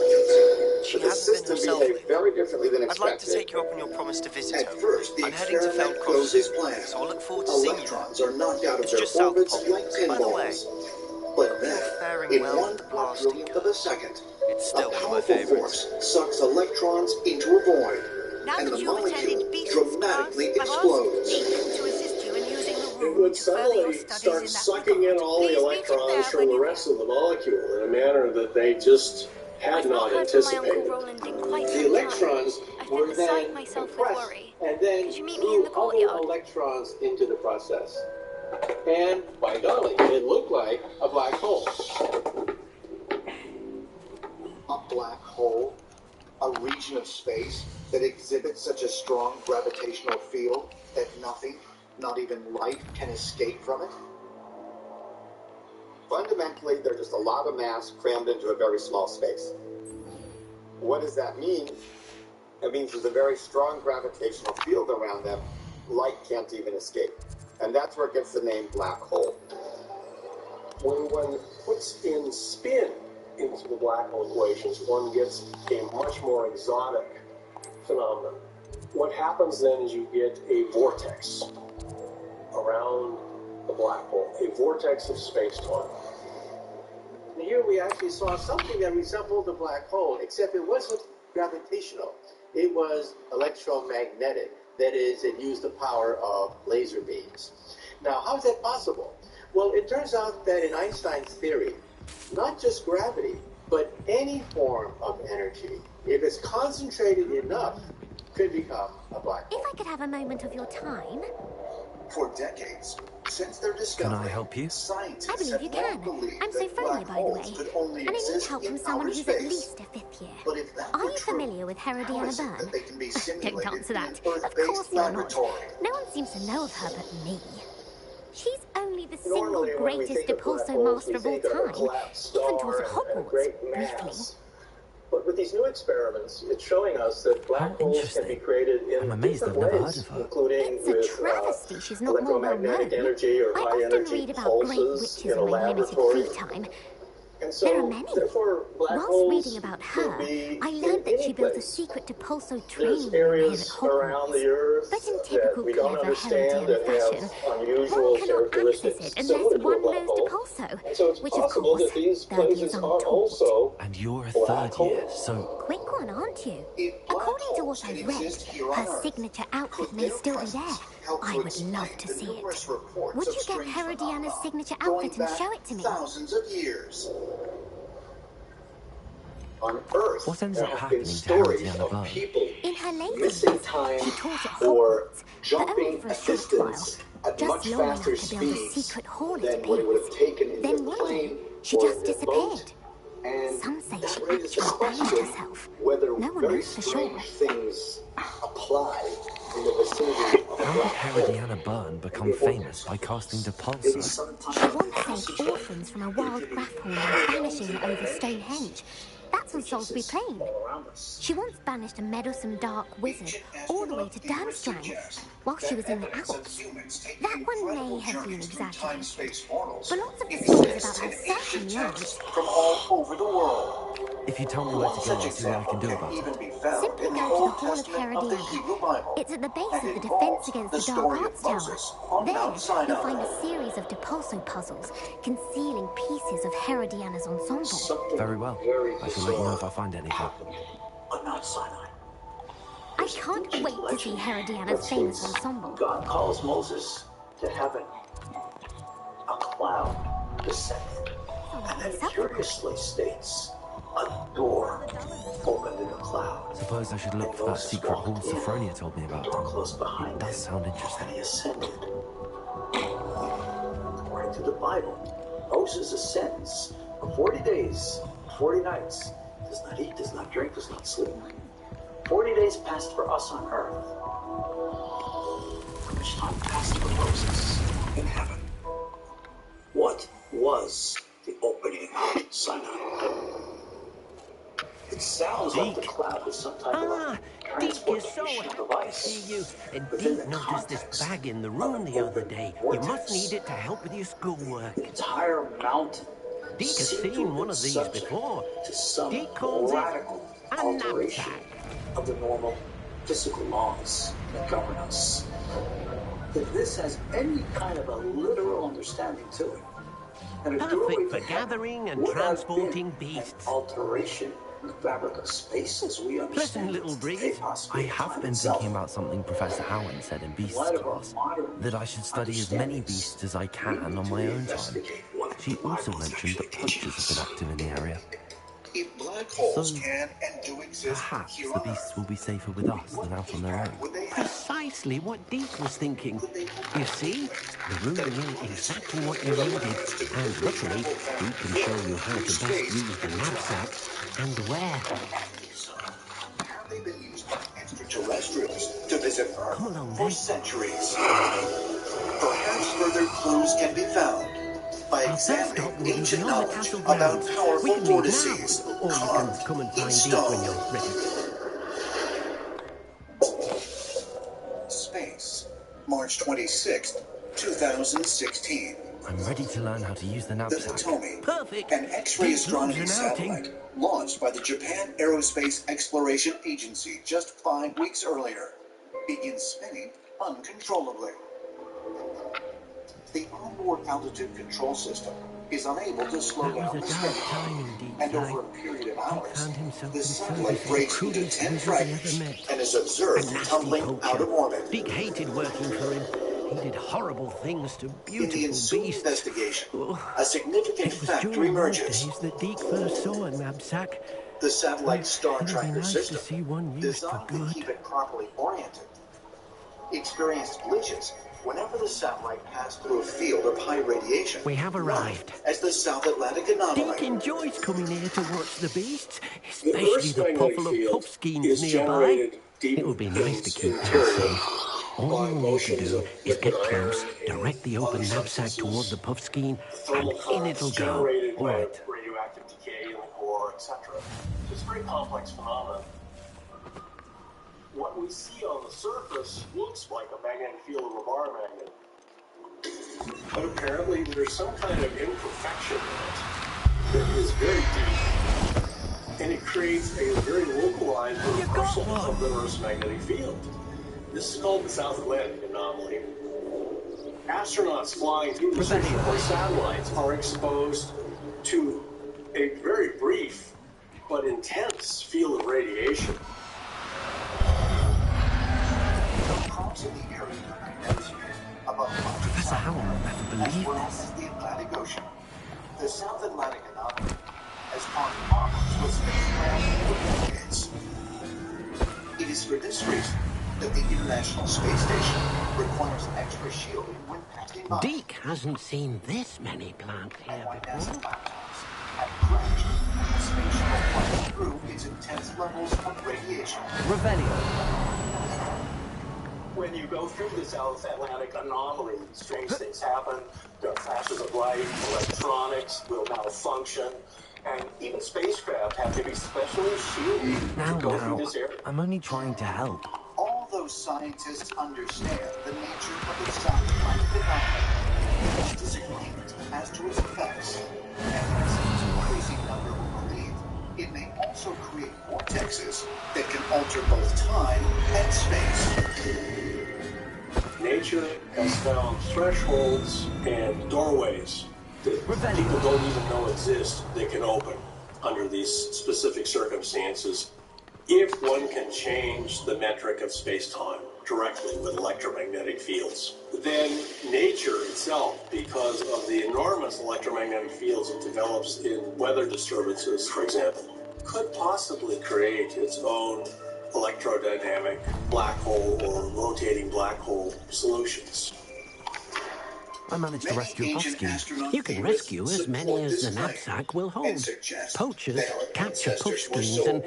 But the system behaved very differently than expected. I'd like to take you up on your promise to visit her. At first, the I'm heading to experiment Feldcroft goes as soon, planned. so I look forward to seeing you. Electrons are knocked out of It's their just south of orbits like Hogwarts. By the way, pinballs. But then, faring in well one with the blasting quadrillionth of a second, It's still a one of my powerful favorites. force sucks electrons into a void, Now and that the you've molecule attended Beast's dramatically class, I've asked explodes. Deacon to assist you in using the It room would to further your suddenly studies start in that sucking in all the Please meet him electrons there from when the you rest of the molecule in a manner that they just had I've not not heard from my Uncle anticipated. Roland in quite The some electrons time. I've were been then beside myself with compressed worry. and then Could you meet me in the threw other courtyard? electrons into the process. And by golly, it looked like a black hole. A black hole, a region of space that exhibits such a strong gravitational field that nothing, not even light, can escape from it? Fundamentally, they're just a lot of mass crammed into a very small space. What does that mean? It means there's a very strong gravitational field around them. Light can't even escape. And that's where it gets the name black hole. When one puts in spin into the black hole equations, one gets a much more exotic phenomenon. What happens then is you get a vortex around the black hole, a vortex of space-time. And here we actually saw something that resembled a black hole, except it wasn't gravitational. It was electromagnetic. That is, it used the power of laser beams. Now, how is that possible? Well, it turns out that in Einstein's theory, not just gravity, but any form of energy, if it's concentrated enough, could become a black hole. If I could have a moment of your time. For decades, since their discovery, Can I help you? scientists I believe you have can. long believed I'm so that friendly, black by the way. holes could only And I need exist help from in someone outer who's at space. least a fifth year. But if that Are were you true, familiar with how Herodiana is it Byrne? that they can be Don't simulated answer that. in an Of Earth-based course you're not. laboratory? No one seems to know of her but me. She's only the single Normally, when we greatest think of black Depulso holes, master we of all think of a time. collapsed Even star taught at and a Hogwarts, great briefly. mass. But with these new experiments, it's showing us that black holes can be created in I'm amazed different I've never ways, heard of her. including It's a with travesty she's not more well electromagnetic known. energy or I high often energy read about great pulses witches in a in my limited laboratory. free time. And so, There are many. therefore, black Whilst holes reading about could her, be I in learned that any she built a place. secret Depulso There's training room here at areas around Hogwarts. the Earth But in that typical we don't clever understand Herodiana that fashion, have unusual one cannot access characteristics it unless similar to a one black knows hole. Depulso, And so it's which of possible course, that these third years places aren't are taught. also And you're a black third year, holes. so... Quick one, aren't you? If black According to holes what can I've read, exist here on her Earth, signature outfit could may their still be there. presence help I to would explain love to the see numerous it. reports Would of you get strange Herodiana's phenomena signature going outfit and back show it to me? thousands of years? On Earth, What ends there up have happening been to stories Herodiana of Byrne? people In her later missing years, time she taught at or Hogwarts, but only jumping for a a short while, distance at just much long faster enough to build a speeds secret hall than at what it would have Piers. taken in Then the one plane day, she or just in the boat. disappeared. And Some say that she raises the actually banished question herself. whether No one very knows for sure. strange things apply in the vicinity of a How black did hole. Herodiana Byrne become famous by casting Depulso? She once saved orphans from a wild graph horn by banishing it over Stonehenge. That's on Salisbury Plain. She once banished a meddlesome dark wizard all the way to Durmstrang while she was in the Alps. That one may have been exaggerated, but lots of the stories about her certainly aren't. From all over the world. If you tell me where to go, I'll see what I can do about Even it. be found Simply in the go to the Old Hall of Testament of the Herodiana. Hebrew Bible. It's at the base and of the it Defense involves Against the the Dark story Arts of Moses Tower. on There, Mount you'll Sinai. find a series of Depulso puzzles concealing pieces of Herodiana's ensemble. Very well. I shall let you know if I find anything. But not Sinai. I can't wait to see Herodiana's famous ensemble. God calls Moses to heaven. A cloud descends. And then curiously states, a door opened in the cloud. Suppose I should look for that secret hall Sophronia told me about. Close behind It does sound interesting. and he ascended. According to the Bible, Moses ascends for 40 days, 40 nights. Does not eat, does not drink, does not sleep. 40 days passed for us on earth. How much time passed for Moses in heaven? What was the opening of Sinai? It sounds like the cloud was some type of transportation device. Deke noticed this bag in the room the other day. You must need it to help with your schoolwork. The entire mountain Deke has seemed to seen have one been of these subject before. to some Deke calls it radical a alteration knapsack. of the normal physical laws that govern us. If this has any kind of a literal understanding to it, and a doorway Perfect to for heaven gathering and would have transporting been beasts. an alteration in the fabric of space as we understand Pleasant little it breeze. today, possibly I the have time been itself. thinking about something Professor Howland said in Beasts light of our class. modern That I should study as many understandings, beasts as I can we need on to my own time. investigate what She the also Bible's mentioned that actually teaching poachers have been us. active in the area. If black holes So, can and do exist perhaps here the on beasts Earth, will be safer with us than out on their own. would they have Precisely what Deke was thinking. You see, the room knew exactly what you needed, and luckily, Deke can show you how to best use the knapsack and where. have they been used by extraterrestrials to visit Earth Come along, for then. centuries? Perhaps further clues can be found by Our first stop examining will be ancient beyond the knowledge castle about grounds. We powerful can leave now, vortices or you can carved come and in find Deke when stone. you're ready. Space, March 26th, 2016. I'm ready to learn how to use the The knapsack. Hitomi, Perfect. an X-ray Deke astronomy loves an outing. satellite launched by the Japan Aerospace Exploration Agency just 5 weeks earlier, begins spinning uncontrollably. The onboard altitude control system is unable to slow That down was the a dark spin, time, Deke and died. over a period of Deke hours, found himself the in satellite service of the breaks into crudest 10 wizard he ever fragments met. and is A observed nasty tumbling out poacher. of orbit. Deke hated working for him. He did horrible things to In the beautiful ensuing beasts. investigation, Oh, a significant it was factor during those emerges. days that Deke first saw a knapsack. The satellite star It'll be tracker nice system, to see one used for designed to good. keep it properly oriented, experienced glitches whenever the satellite passed through a field of high radiation. We have known arrived. as the South Atlantic Anomaly. Deke enjoys coming here to watch the beasts, The especially Earth's the magnetic popular field puffskins is nearby. generated deep It would be in nice to its keep them interior safe. All by you'll need to motions do of is liquid get close, iron direct the and open other knapsack toward the substances, puffskein, and thermal in currents it'll go. generated All by right. radioactive decay in the core, etc. It's a very complex phenomenon. What we see on the surface looks like a magnetic field of a bar magnet. But apparently there's some kind of imperfection in it that is very deep, and it creates a very localized reversal of the Earth's magnetic field. This is called the South Atlantic Anomaly. Astronauts flying through the station or satellites are exposed to a very brief but intense field of radiation. Approximately area of magnetic field above Professor Howland will never as believe well this. as the Atlantic Ocean. The South Atlantic Anomaly has caused problems with spacecraft for decades. It is for this reason that the International Space Station requires extra shielding when passing by. Deke hasn't seen this many plants here before. Had crashed when the space shuttle passed through its intense levels of radiation. Revelio. When you go through the South Atlantic Anomaly, strange things happen. The flashes of light, electronics will malfunction, and even spacecraft have to be specially shielded to go through this area. I'm only trying to help. Although scientists understand the nature of the South Atlantic Anomaly, there's disagreement as to its effects, and as an increasing number will believe, it may also create vortexes that can alter both time and space. Nature has found thresholds and doorways that people don't even know exist that can open under these specific circumstances if one can change the metric of space-time directly with electromagnetic fields. Then nature itself, because of the enormous electromagnetic fields it develops in weather disturbances, for example, could possibly create its own electrodynamic black hole or rotating black hole solutions. I managed to rescue a puffskein. You can rescue as many as the knapsack will hold. Poachers capture puffskeins and,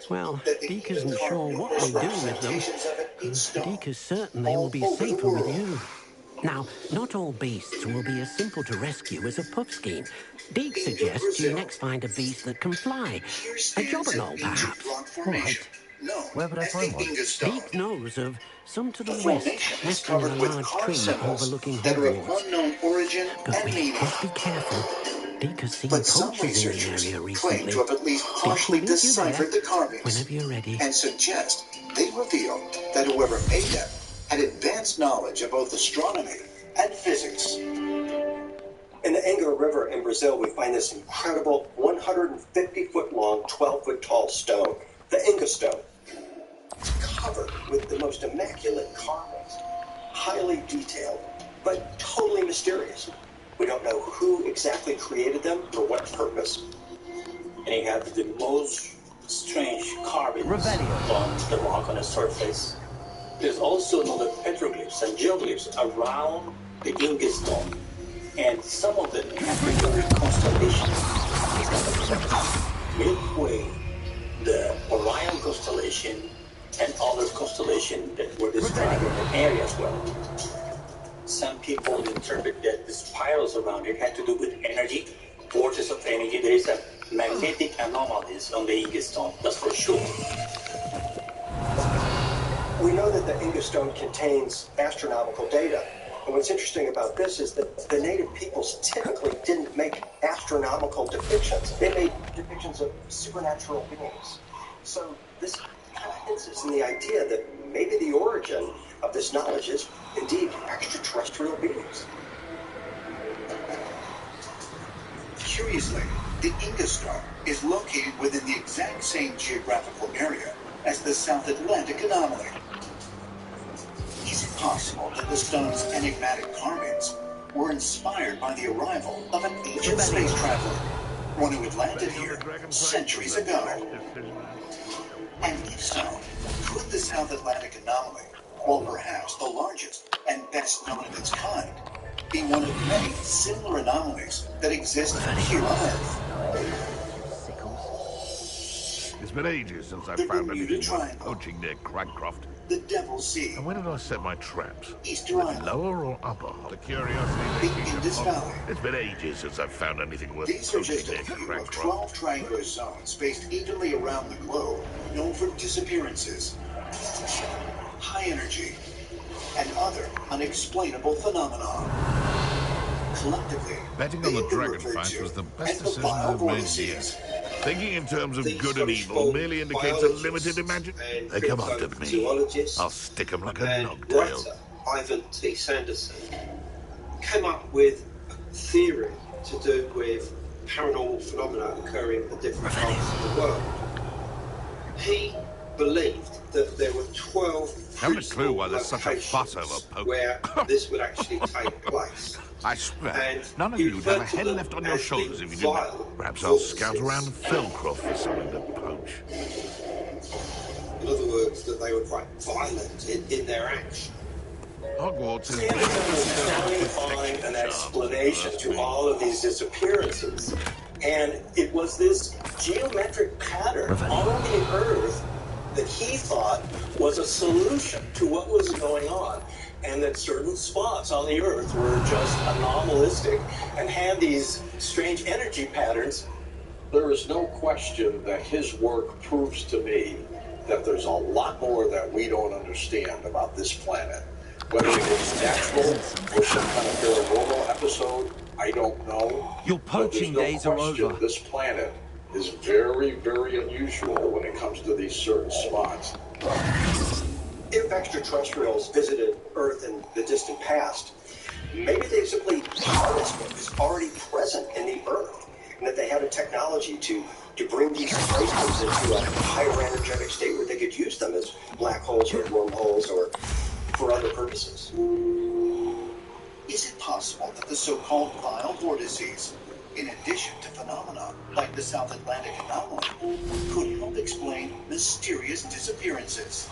well, Deke isn't sure what they do with them. Deke is certain they will be safer with you. Now, not all beasts will be as simple to rescue as a puffskein. Deke suggests you next find a beast that can fly. A jobberknoll, perhaps. All right, known Where would I as find the one? Inga Stone. Deke knows of some to the The west, formation is nesting in a covered with large carved tree symbols overlooking that are of Hogwarts. unknown origin But and we meaning. must be careful. Deke has seen But some poachers in the researchers area claim recently. to have at least Deke will partially meet you there deciphered the carvings whenever you're ready. and suggest they reveal that whoever made them had advanced knowledge of both astronomy and physics. In the Inga River in Brazil, we find this incredible 150-foot-long, 12-foot-tall stone, the Inga Stone. It's covered with the most immaculate carvings, highly detailed, but totally mysterious. We don't know who exactly created them for what purpose. And he had the most strange carvings on the rock on the surface. There's also another petroglyphs and geoglyphs around the Inga Stone. And some of them have to do with constellations. Midway, the Orion constellation and other constellations that were described in the area as well. Some people interpret that the spirals around it had to do with energy, vortex of energy. There is a magnetic anomalies on the Inga Stone, that's for sure. We know that the Inga Stone contains astronomical data. And what's interesting about this is that the native peoples typically didn't make astronomical depictions. They made depictions of supernatural beings. So this kind of hints us in the idea that maybe the origin of this knowledge is indeed extraterrestrial beings. Curiously, the Inga Stone is located within the exact same geographical area as the South Atlantic anomaly. Is it possible that the stone's enigmatic carvings were inspired by the arrival of an ancient space traveler, one who had landed here centuries ago? And if so, could the South Atlantic anomaly, while perhaps the largest and best known of its kind, be one of many similar anomalies that exist here on Earth? It's been ages since I found anything worth poaching near Cragcroft. The Devil's Sea. And when did I set my traps? Easter Island. Lower or upper? The curiosity they keep Indus Valley. It's been ages since I've found anything worth These are poaching just a near few of Cragcroft. 12 triangular zones spaced evenly around the globe, known for disappearances, high energy, and other unexplainable phenomena. Collectively, Betting on the dragon fight was the best decision I've made here. Thinking in terms of good and evil merely indicates a limited imagination. They come after me. I'll stick them like a nogtail. Ivan T. Sanderson came up with a theory to do with paranormal phenomena occurring in different parts of the world. He believed that there were 12 I haven't a clue why there's such a fuss over poke. where this would actually take place. I swear, And none of he you'd have a referred to head them left on your as shoulders the if you didn't. vile Perhaps I'll scout around Philcroft for something to poach. In other words, that they were quite violent in their action. Hogwarts is trying to find an explanation to all of these disappearances. And it was this geometric pattern on the Earth that he thought was a solution to what was going on. And that certain spots on the Earth were just anomalistic and had these strange energy patterns. There is no question that his work proves to me that there's a lot more that we don't understand about this planet. Whether it's natural or some kind of paranormal episode, I don't know. Your poaching days are over. This planet is very, very unusual when it comes to these certain spots. If extraterrestrials visited Earth in the distant past, maybe they simply harnessed what is already present in the Earth, and that they had a technology to bring these spaceships into a higher energetic state where they could use them as black holes or wormholes or for other purposes. Is it possible that the so-called vile vortices, in addition to phenomena like the South Atlantic anomaly, could help explain mysterious disappearances?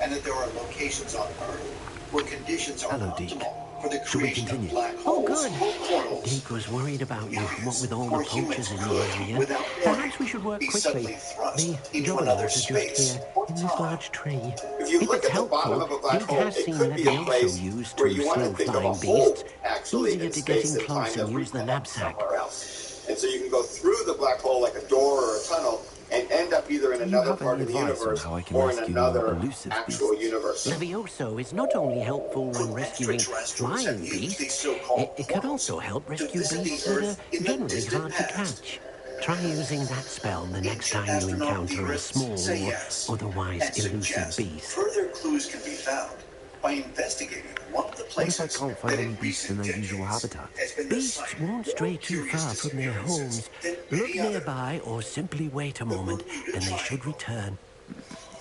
And that there are locations on Earth where conditions are optimal for the creation of black holes or portals. Deke was worried about you, what with all the poachers in the area. Perhaps we should work quickly. The juggernaut are just here, in this large tree. If you look it's at the bottom of a black Deke hole, has it seen could be a Levioso place used where to you want to slow think of a flying hole, beasts. actually, Easier in to get space in and time close that and we use the come up knapsack. somewhere else. And so you can go through the black hole like a door or a tunnel and end up either in another part of the universe or in another actual universe. Levioso is not only helpful when rescuing flying beasts, it can also help rescue beasts that are generally hard to catch. Try using that spell the next time you encounter a small or otherwise elusive beast. Further clues can be found by investigating one of the places what if I can't find any beasts in their usual habitat? Beasts won't stray too far from their homes. Look nearby or simply wait a moment, and they should return.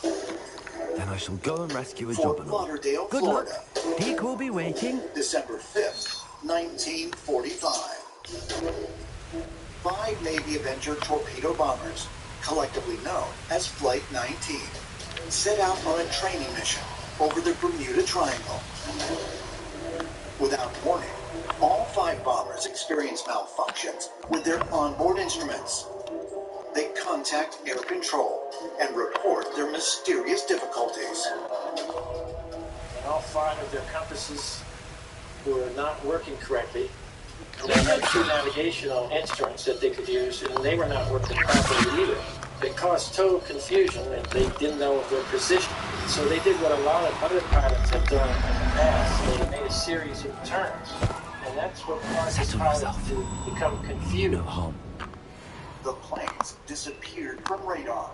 Then I shall go and rescue a Fort Jobberknoll. Lauderdale, Good Florida. luck. Deke will be waiting. December 5th, 1945. 5 Navy Avenger torpedo bombers, collectively known as Flight 19, set out on a training mission over the Bermuda Triangle. Without warning, all 5 bombers experience malfunctions with their onboard instruments. They contact air control and report their mysterious difficulties. All 5 of their compasses were not working correctly. And they had 2 navigational instruments that they could use, and they were not working properly either. It caused total confusion, and they didn't know their position. So they did what a lot of other pilots have done in the past. They made a series of turns. And that's what caused the pilots to become confused. The planes disappeared from radar,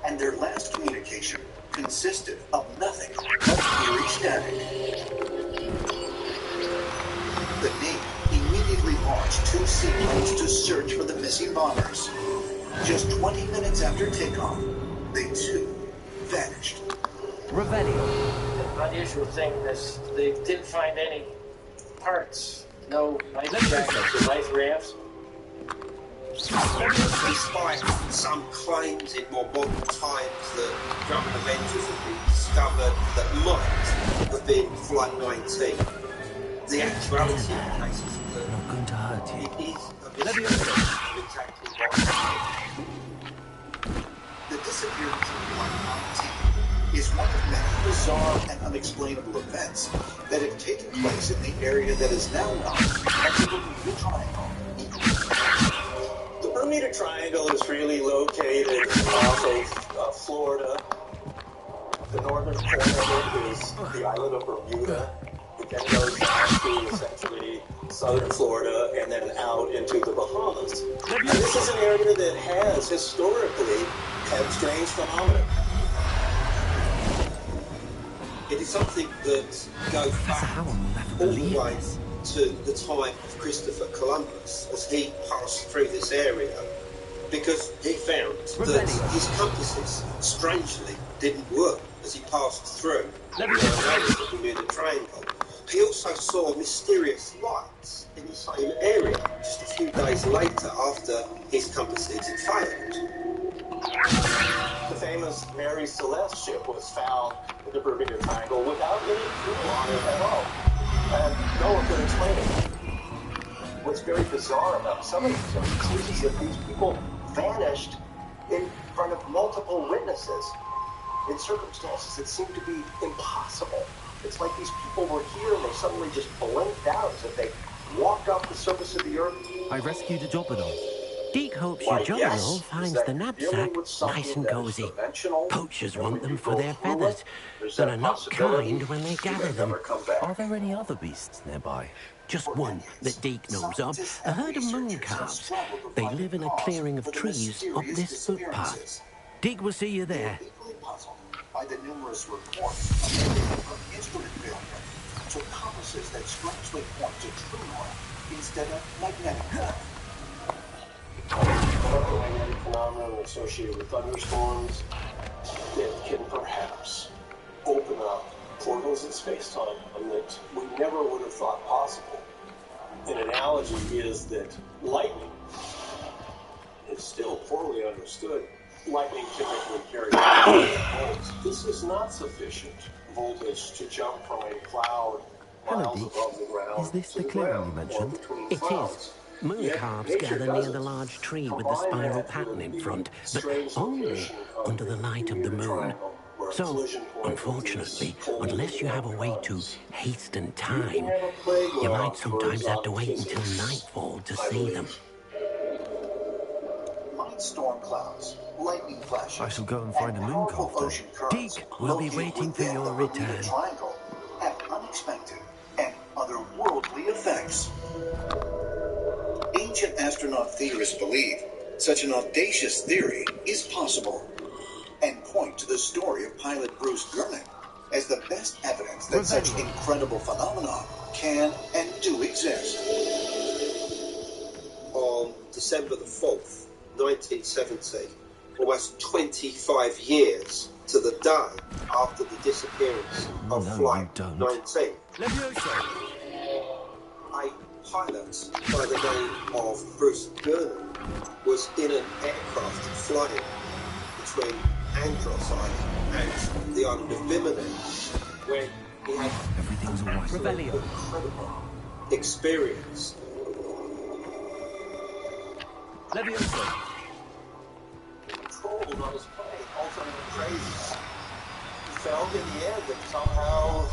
and their last communication consisted of nothing but eerie static. The Navy immediately launched 2 seaplanes to search for the missing bombers. Just 20 minutes after takeoff, they too vanished. Revelio. The unusual thing is they didn't find any parts. No life jackets or life rafts. Despite some claims in more modern times that German Avengers have been discovered that might have been Flight 19, the actuality of the case is that not going to hurt you. it is a mystery of exactly what happened. The disappearance of Flight 19 is one of many bizarre and unexplainable events that have taken place in the area that is now known as the Bermuda Triangle. The Bermuda Triangle is really located off of Florida. The northern corner of it is the island of Bermuda. It then goes down to essentially southern Florida and then out into the Bahamas. And this is an area that has historically had strange phenomena. It is something that goes back all the way to the time of Christopher Columbus as he passed through this area, because he found that his compasses strangely didn't work as he passed through the Bermuda Triangle. He also saw mysterious lights in the same area just a few days later after his compasses had failed. The famous Mary Celeste ship was found in the Bermuda Triangle without any crew on it at all. And no one could explain it. What's very bizarre about some of these cases is that these people vanished in front of multiple witnesses in circumstances that seem to be impossible. It's like these people were here and they suddenly just blinked out as if they walked off the surface of the earth. I rescued a Jobberknoll. Deke hopes your Jobberknoll finds the knapsack nice and cozy. Poachers want them for their feathers, and are not kind when they gather them. Are there any other beasts nearby? Just one that Deke knows of, a herd of moon calves. They live in a clearing of trees up this footpath. Deke will see you there. By the numerous reports from instrument failure to compasses that strangely point to true north instead of magnetic north. Electromagnetic phenomena associated with thunderstorms that can perhaps open up portals in space-time that we never would have thought possible. An analogy is that lightning is still poorly understood. Lightning typically carries volts. This is not sufficient voltage to jump from a cloud miles above the ground. Is this the clearing you mentioned? It is. Moon calves gather near the large tree with the spiral pattern in front, but only under the light of the moon. So, unfortunately, unless you have a way to hasten time, you might sometimes have to wait until nightfall to see them. My giant storm clouds, lightning flashes, I shall go and find a moon calf then. ocean currents Deke, we'll be located waiting for within your the Bermuda return. Triangle have unexpected and otherworldly effects. Ancient astronaut theorists believe such an audacious theory is possible and point to the story of pilot Bruce German as the best evidence that such incredible phenomena can and do exist. On December the 4th, 1970, almost 25 years to the day after the disappearance of Flight 19. A pilot by the name of Bruce German was in an aircraft flying between Andros Island and the island of Bimini when he had Everything's all right. an incredible experience. Controlled on his plane, ultimately crazy. He found in the end that somehow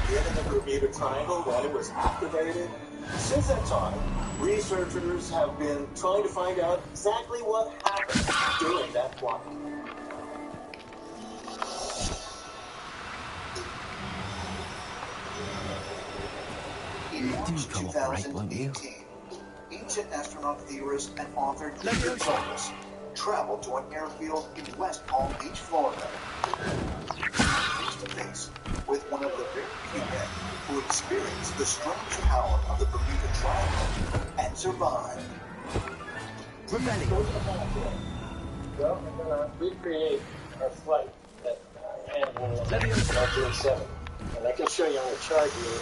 he had been in the Bermuda Triangle when it was activated. Since that time, researchers have been trying to find out exactly what happened during that flight. In March 2018, ancient astronaut theorist and author David Thomas traveled to an airfield in West Palm Beach, Florida, face to face with one of the very few men who experienced the strange power of the Bermuda Triangle and survived. Well, I'm going to recreate our flight that handled in 1970. And I can show you on the chart here.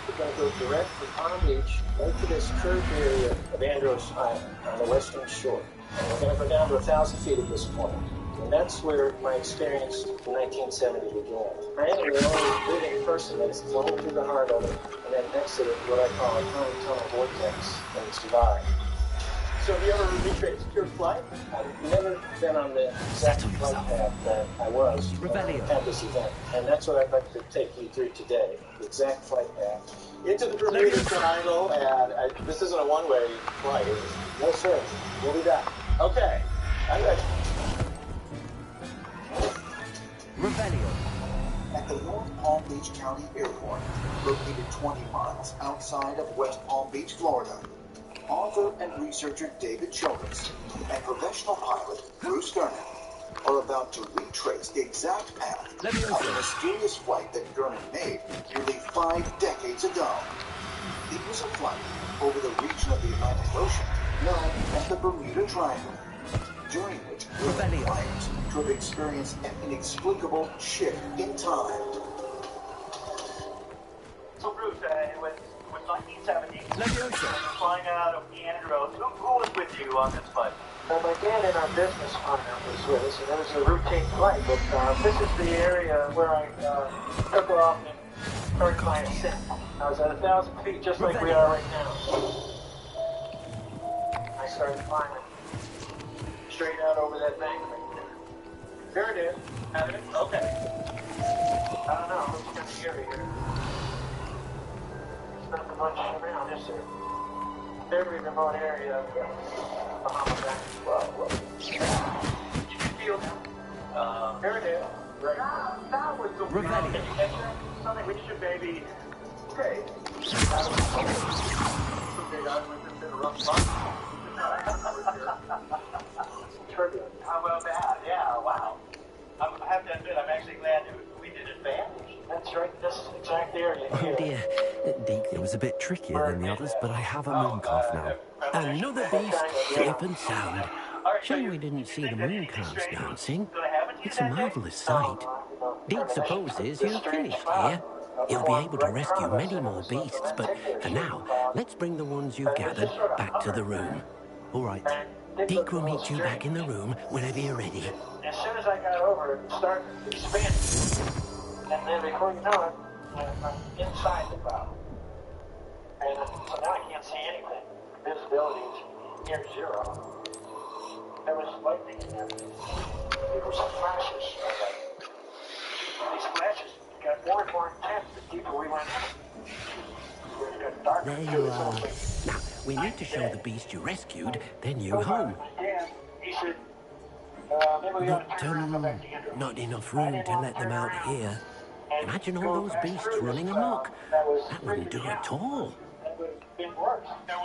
We're going to go direct from Palm Beach right to this curved area of Andros Island on the western shore. And we're going to go down to 1,000 feet at this point. And that's where my experience in 1970 began. I am the only living person that has flown through the heart of it and then exited what I call a time tunnel vortex and survived. So have you ever retraced your flight? I've never been on the exact flight path that I was at this event. And that's what I'd like to take you through today, the exact flight path. Into the Bermuda Triangle, and this isn't a one-way flight, is it? No, sir. We'll be back. Okay. I'm ready. At the North Palm Beach County Airport, located 20 miles outside of West Palm Beach, Florida, author and researcher David Childress and professional pilot Bruce German are about to retrace the exact path of a mysterious flight that German made nearly 5 decades ago. It was a flight over the region of the Atlantic Ocean known as the Bermuda Triangle, during which German claims to have experienced an inexplicable shift in time. So Bruce, it was 1970. Flying out of Andros. Who was with you on this flight? My dad and our business partner was with us, and it was a routine flight. But this is the area where I took off and started my ascent. I was at 1,000 feet, just like we are right now. I started climbing straight out over that bank right there. There it is. Have it? Okay. I don't know. It's kind of scary here. There's nothing much around, is there? Very remote area of Bahama Bank as well. You can feel now. There it is. Right. That was the Revelio. Can you catch that? Something we should maybe. Okay. Turbulent. How about that? Yeah, wow. I have to admit, I'm actually glad that we didn't vanish. That's right, this exact area here. Oh dear, Deke, it was a bit trickier than the others, but I have a moon calf now. Another beast, safe and sound. Shame we didn't see the moon calves dancing. It's a marvellous sight. Deke supposes you're finished here. You'll be able to rescue many more beasts, but for now, let's bring the ones you've gathered back to the room. All right, Deke will meet you back in the room whenever you're ready. As soon as I got over, it started expanding. And then before you know it, I'm inside the cloud. And so now I can't see anything. Visibility is near zero. There was lightning in there. There were some flashes. These flashes got more and more intense the deeper we went in. There you are. Now, we need to show the beast you rescued their new home. Again, he said, maybe we ought to turn around and go back to Andrew. Not enough room to let them out here. Imagine all those beasts running amok. That wouldn't do at all.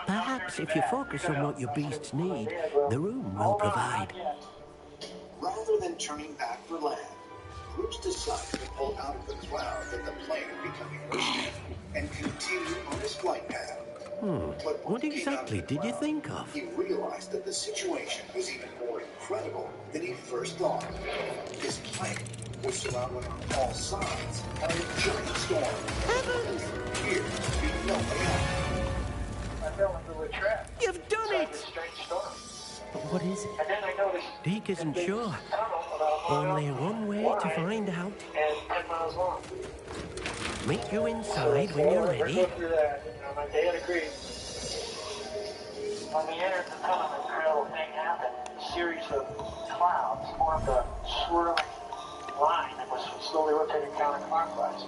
Perhaps if you focus on what your beasts need, the room will provide. Rather than turning back for land, groups decided to pull out of the cloud that the plane had become immersed in and continue on his flight path. But What exactly did you think of? He realized that the situation was even more incredible than he first thought. His plane was surrounded on all sides by a giant storm. Heavens! Here would be no way out. I fell into a trap. You've done it! Strange storm. But what is it? And then I noticed Deke isn't sure. Only one way to find out. and 10 miles long. Meet you inside when you're ready. Go through that. My day had agreed. When we entered the tunnel, the incredible thing happened. A series of clouds formed a swirling line that was slowly rotating counterclockwise.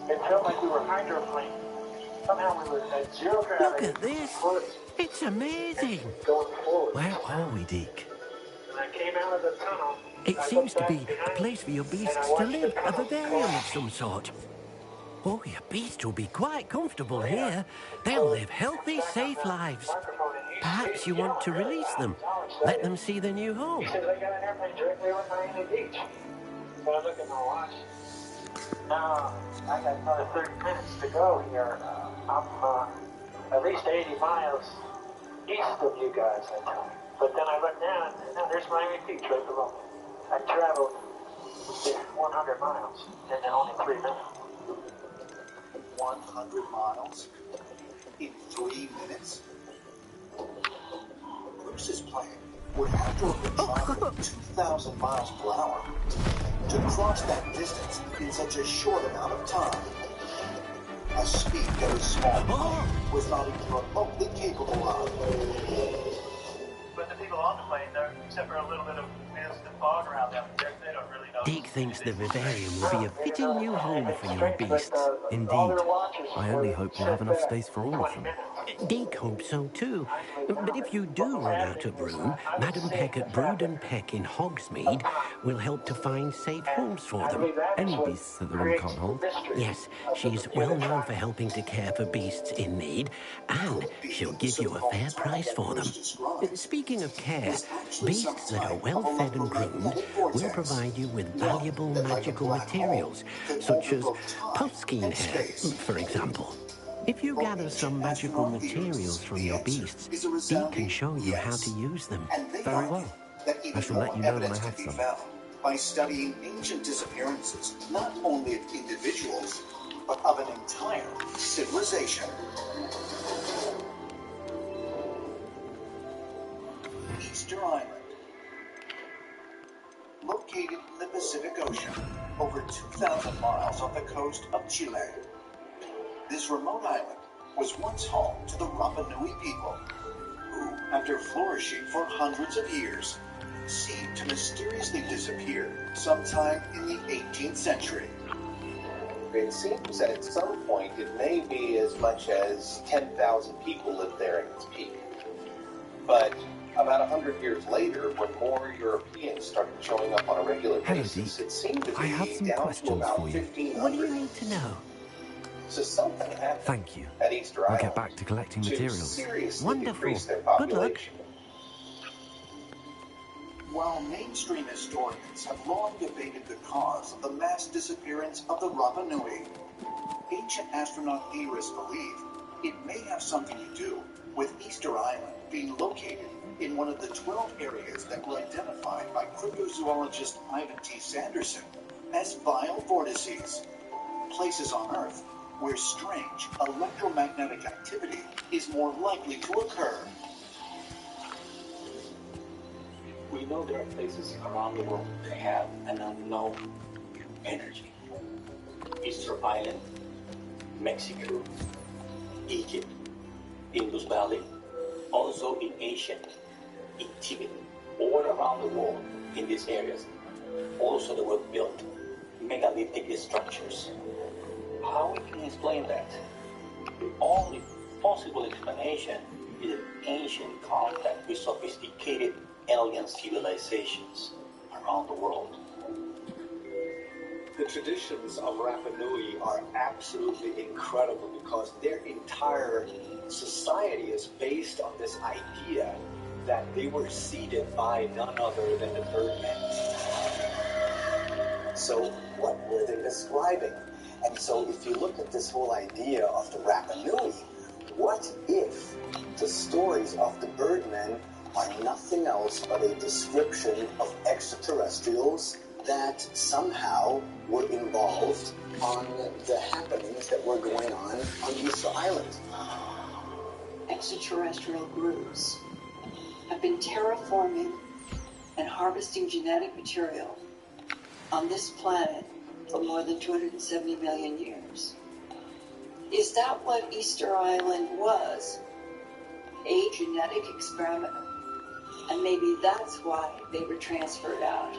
It felt like we were hydroplaning. Somehow we were at zero gravity. Look at this. It's amazing. Going forward. Where are we, Deke? When I came out of the tunnel, It seems to be a place for your beasts to live, a vivarium of some sort. Oh, your beasts will be quite comfortable here. They'll live healthy, safe lives. Perhaps you want to release them. Let them see their new home. He says I got an airplane directly over Miami Beach. But I look at my watch. Now, I got another 30 minutes to go here. I'm at least 80 miles east of you guys, I tell you. But then I look down, and now there's Miami Beach right below me. I traveled 100 miles in only 3 minutes. 100 miles in 3 minutes? Bruce's plane would have to have been traveling 2,000 miles per hour to cross that distance in such a short amount of time. A speed that a small plane was not even remotely capable of. But the people on the plane, except for a little bit of mist and fog around them, they don't really know. Deke thinks the vivarium will be a fitting new home for your beasts. Indeed. I only hope we'll have enough space for all of them. Deke hopes so too. But if you do run out of room, Madam Peck at Brood and Peck in Hogsmeade will help to find safe homes for them. Any beasts that the room can't hold? Yes, she's well known for helping to care for beasts in need, and she'll give you a fair price for them. Speaking of care, beasts that are well fed and groomed will provide you with valuable magical materials, such as puffskein hair, for example. If you gather some magical materials from your beasts, Deke can show you how to use them. Very well. I shall let you know when I have some. By studying ancient disappearances, not only of individuals, but of an entire civilization. Easter Island. Located in the Pacific Ocean, over 2,000 miles off the coast of Chile. This remote island was once home to the Rapa Nui people, who, after flourishing for hundreds of years, seemed to mysteriously disappear sometime in the 18th century. It seems that at some point it may be as much as 10,000 people lived there at its peak. But about 100 years later, when more Europeans started showing up on a regular basis, it seemed to be down to about 1,500. What do you need to know? So something happened Thank you. at Easter I'll Island get back to collecting materials. seriously Wonderful. decrease their Good luck. population. While mainstream historians have long debated the cause of the mass disappearance of the Rapa Nui, ancient astronaut theorists believe it may have something to do with Easter Island being located in one of the 12 areas that were identified by cryptozoologist Ivan T. Sanderson as vile vortices, places on Earth where strange electromagnetic activity is more likely to occur. We know there are places around the world that have an unknown energy. Easter Island, Mexico, Egypt, Indus Valley, also in Asia, in Tibet, all around the world in these areas. Also they were built megalithic structures. How we can explain that? The only possible explanation is an ancient contact with sophisticated alien civilizations around the world. The traditions of Rapa Nui are absolutely incredible because their entire society is based on this idea that they were seeded by none other than the Birdmen. So what were they describing? And so if you look at this whole idea of the Rapa Nui, what if the stories of the Birdmen are nothing else but a description of extraterrestrials that somehow were involved on the happenings that were going on Easter Island? Extraterrestrial groups have been terraforming and harvesting genetic material on this planet for more than 270 million years. Is that what Easter Island was? A genetic experiment? And maybe that's why they were transferred out.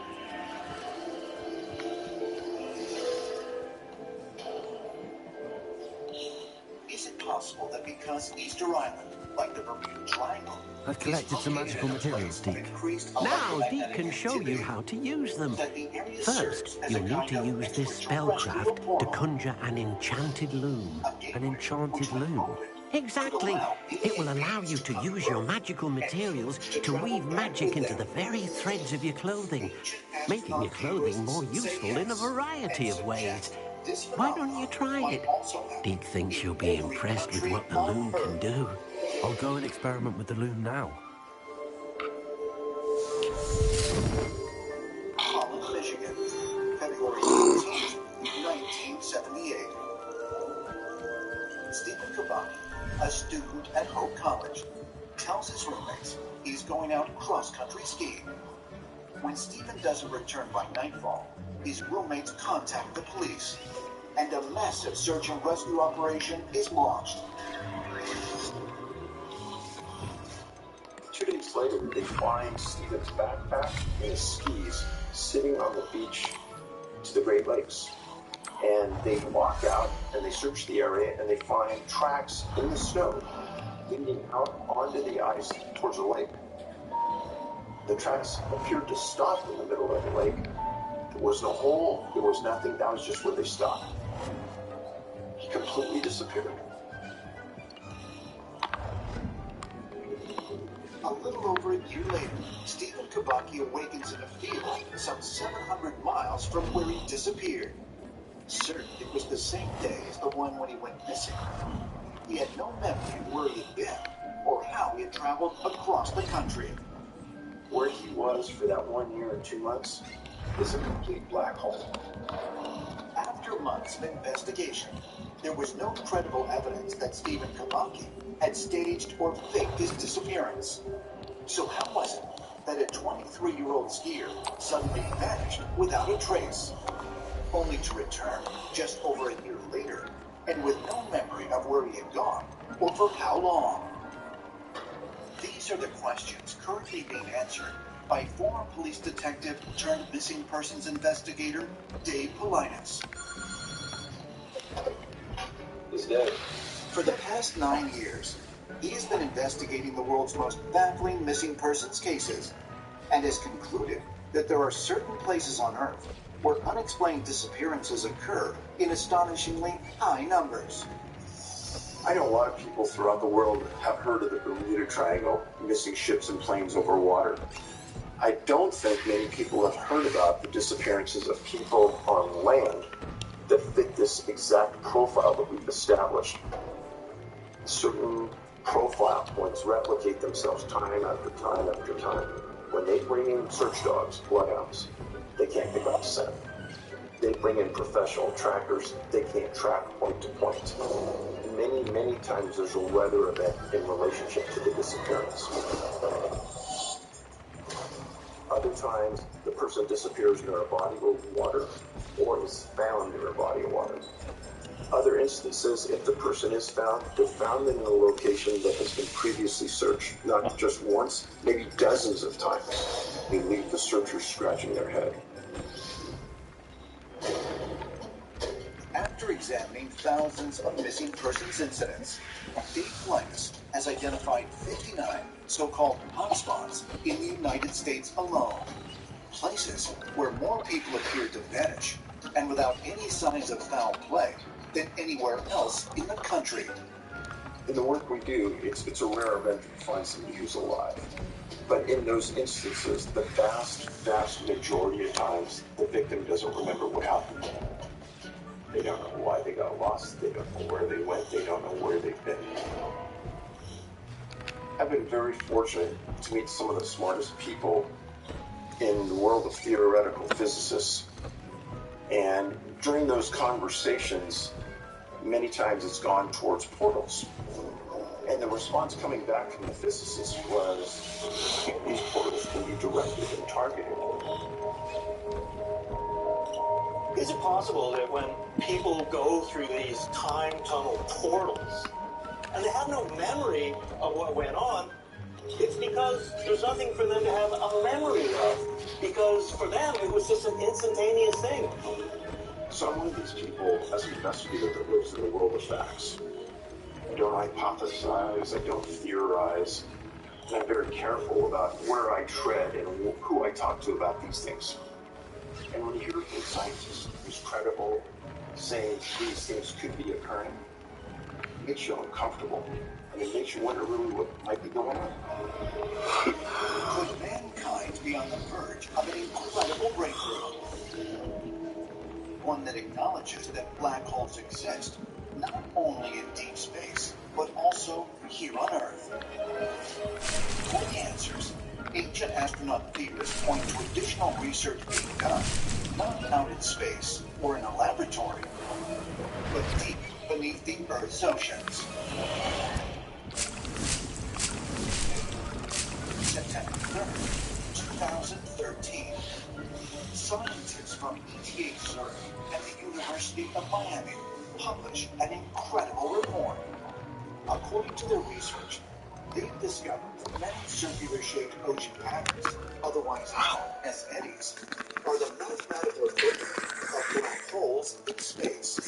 Is it possible that because Easter Island, like the Bermuda Triangle, I've collected some magical materials, Deke. Now Deke can show you how to use them. First, you'll need to use this spellcraft to conjure an enchanted loom. An enchanted loom? Exactly. It will allow you to use your magical materials to weave magic into the very threads of your clothing, making your clothing more useful in a variety of ways. Why don't you try it? Deke thinks you'll be impressed with what the loom can do. I'll go and experiment with the loom now. Holland, Michigan, February 18th, 1978. Stephen Kabaki, a student at Hope College, tells his roommates he's going out cross-country skiing. When Stephen doesn't return by nightfall, his roommates contact the police, and a massive search and rescue operation is launched. 2 days later, they find Stephen's backpack and his skis sitting on the beach to the Great Lakes. And they walk out and they search the area and they find tracks in the snow leading out onto the ice towards the lake. The tracks appeared to stop in the middle of the lake. There was no hole, there was nothing, that was just where they stopped. He completely disappeared. A little over a year later, Stephen Kabaki awakens in a field some 700 miles from where he disappeared. Certain it was the same day as the one when he went missing. He had no memory of where he had been or how he had traveled across the country. Where he was for that 1 year and 2 months is a complete black hole. After months of investigation, there was no credible evidence that Stephen Kabaki had staged or faked his disappearance. So how was it that a 23-year-old skier suddenly vanished without a trace, only to return just over a year later and with no memory of where he had gone or for how long? These are the questions currently being answered by former police detective turned missing persons investigator Dave Polinas. He's dead. For the past 9 years, he has been investigating the world's most baffling missing persons cases and has concluded that there are certain places on Earth where unexplained disappearances occur in astonishingly high numbers. I know a lot of people throughout the world have heard of the Bermuda Triangle, missing ships and planes over water. I don't think many people have heard about the disappearances of people on land that fit this exact profile that we've established. Certain profile points replicate themselves time after time after time. When they bring in search dogs, bloodhounds, they can't pick up scent. They bring in professional trackers, they can't track point to point. Many times there's a weather event in relationship to the disappearance. Other times, the person disappears near a body of water or is found near a body of water. Other instances, if the person is found, they're found in a location that has been previously searched, not just once, maybe dozens of times. They leave the searchers scratching their head. After examining thousands of missing persons incidents, Deke Linus has identified 59 so-called hotspots in the United States alone. Places where more people appear to vanish and without any signs of foul play than anywhere else in the country. In the work we do, it's a rare event to find somebody who's alive. But in those instances, the vast majority of times, the victim doesn't remember what happened. They don't know why they got lost. They don't know where they went. They don't know where they've been. I've been very fortunate to meet some of the smartest people in the world of theoretical physicists. And during those conversations, many times it's gone towards portals. And the response coming back from the physicists was, these portals can be directed and targeted. Is it possible that when people go through these time tunnel portals and they have no memory of what went on, it's because there's nothing for them to have a memory of? Because for them, it was just an instantaneous thing. So I'm one of these people, as an investigator, that lives in the world of facts. I don't hypothesize, I don't theorize, and I'm very careful about where I tread and who I talk to about these things. And when you hear from scientists who's credible, saying these things could be occurring, it makes you uncomfortable, and it makes you wonder really what might be going on. Could mankind be on the verge of an incredible breakthrough? One that acknowledges that black holes exist, not only in deep space, but also here on Earth. For the answers, ancient astronaut theorists point to additional research being done, not out in space or in a laboratory, but deep beneath the Earth's oceans. September 3rd, 2013. Scientists from ETH Zurich and the University of Miami publish an incredible report. According to their research, they've discovered many circular-shaped ocean patterns, otherwise known as eddies, are the mathematical equivalent of black holes in space.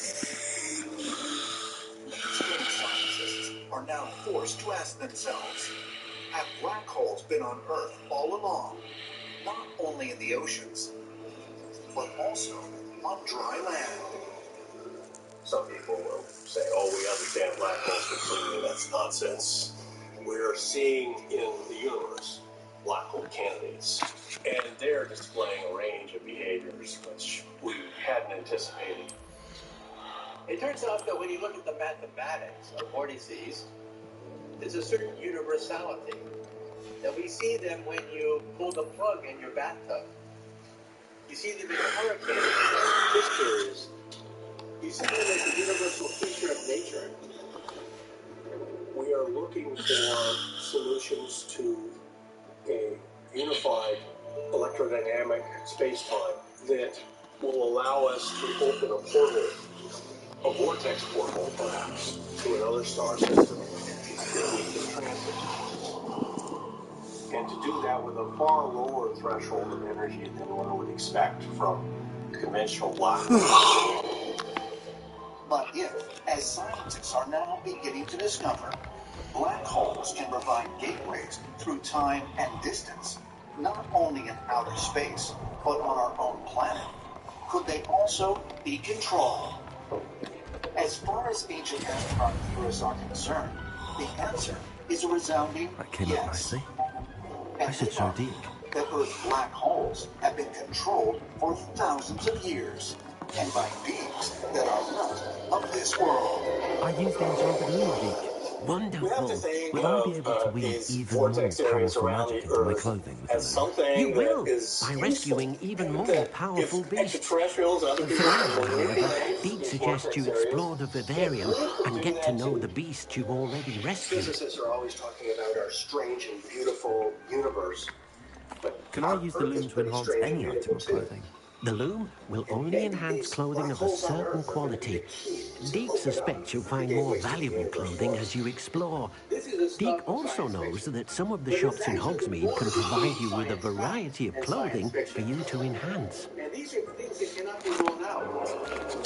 Mainstream scientists are now forced to ask themselves, have black holes been on Earth all along, not only in the oceans, but also on dry land? Some people will say, oh, we understand black holes completely. That's nonsense. We're seeing in the universe black hole candidates, and they're displaying a range of behaviors which we hadn't anticipated. It turns out that when you look at the mathematics of vortices, there's a certain universality. That we see them when you pull the plug in your bathtub. You see them in hurricanes, fissures. You see them as a universal feature of nature. We are looking for solutions to a unified electrodynamic space-time that will allow us to open a portal, a vortex portal perhaps, to another star system that we can transit. And to do that with a far lower threshold of energy than one would expect from conventional black holes. But if, as scientists are now beginning to discover, black holes can provide gateways through time and distance, not only in outer space, but on our own planet, could they also be controlled? As far as ancient astronaut theorists are concerned, the answer is a resounding yes. I should show Deke that Earth's black holes have been controlled for thousands of years, and by beings that are not of this world. I used the enchanted loom, Deke. Wonderful. Will I be able to weave even more powerful magic into my clothing with the loom? You will, by rescuing even more powerful beasts. For now, however, Deke suggests you explore the vivarium and get to know the beasts you've already rescued. Physicists are always talking about our strange and beautiful universe. But can I use the loom to enhance any item of clothing? The loom will only enhance clothing of a certain quality. Deke suspects you'll find more valuable clothing as you explore. Deke also knows that some of the shops in Hogsmeade can provide you with a variety of clothing for you to enhance. And these are things that cannot be ruled out.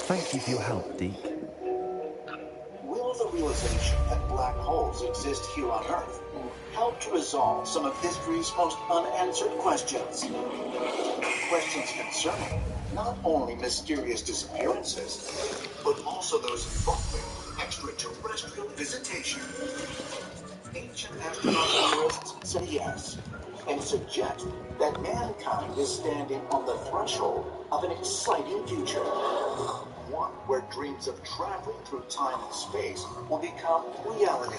Thank you for your help, Deke. realization that black holes exist here on Earth helped to resolve some of history's most unanswered questions. Questions concerning not only mysterious disappearances, but also those involving extraterrestrial visitation. Ancient astronaut theorists say yes, and suggest that mankind is standing on the threshold of an exciting future. One where dreams of traveling through time and space will become reality,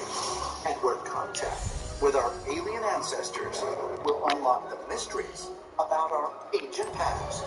and where contact with our alien ancestors will unlock the mysteries about our ancient past.